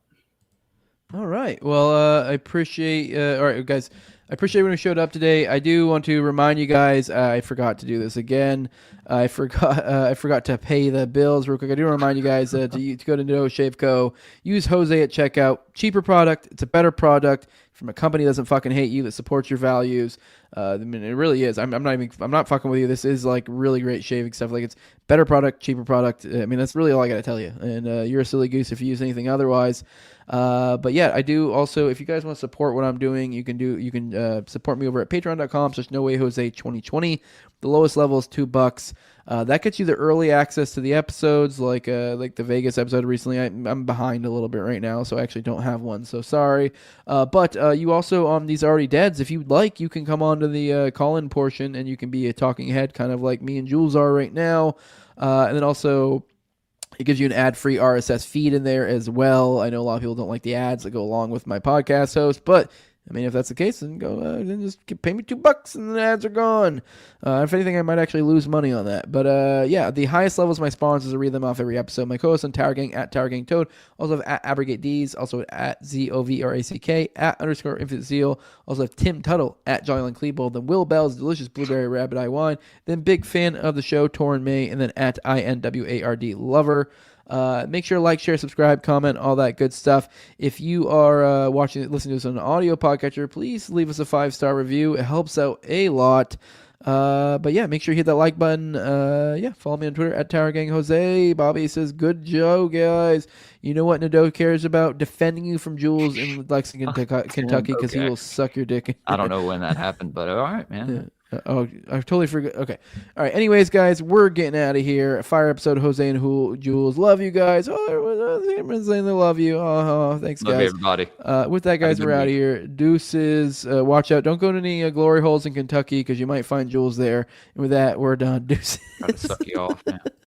All right. Well, I appreciate all right, guys. I appreciate when you showed up today. I do want to remind you guys, I forgot to do this again. I forgot to pay the bills real quick. I do want to remind you guys to go to No Shave Co. Use Jose at checkout. Cheaper product. It's a better product from a company that doesn't fucking hate you, that supports your values. I mean, it really is. I'm not fucking with you. This is really great shaving stuff. It's better product, cheaper product. I mean, that's really all I got to tell you. And you're a silly goose if you use anything otherwise. But yeah, I do also, if you guys want to support what I'm doing, you can support me over at patreon.com/NoWayJose2020. The lowest level is $2. That gets you the early access to the episodes, like the Vegas episode recently. I'm behind a little bit right now, so I actually don't have one. So sorry. But you also, on these Already Deads, if you'd like, you can come on to the call-in portion, and you can be a talking head, kind of like me and Jules are right now. And then also, it gives you an ad-free RSS feed in there as well. I know a lot of people don't like the ads that go along with my podcast host, but I mean, if that's the case, then then just pay me $2 and the ads are gone. If anything, I might actually lose money on that. But yeah, the highest levels of my sponsors, I read them off every episode. My co-host on Tower Gang, at Tower Gang Toad. Also have at Abrogate D's. Also at ZOVRACK, at _Infinite Zeal. Also have Tim Tuttle, at Jollyland Cleveland. Then Will Bell's Delicious Blueberry Rabbit Eye Wine. Then big fan of the show, Torrin May. And then at INWARD Lover. Make sure to like, share, subscribe, comment, all that good stuff. If you are listening to this on an audio podcatcher, please leave us a 5-star review. It helps out a lot. But yeah, make sure you hit that like button. Yeah, follow me on Twitter at Tower Gang Jose. Bobby says, good job, guys. You know what Nadeau cares about? Defending you from Jules in Lexington, Kentucky, because he will suck your dick. I don't know when that happened, but all right, man. Yeah. I totally forgot. Okay. All right. Anyways, guys, we're getting out of here. Fire episode, Jose and Jules. Love you guys. Oh, saying they love you. Thanks, Love guys. you, everybody. With that, guys, we're out of here. Deuces. Watch out. Don't go to any glory holes in Kentucky because you might find Jules there. And with that, we're done. Deuces. Try to suck you off, man.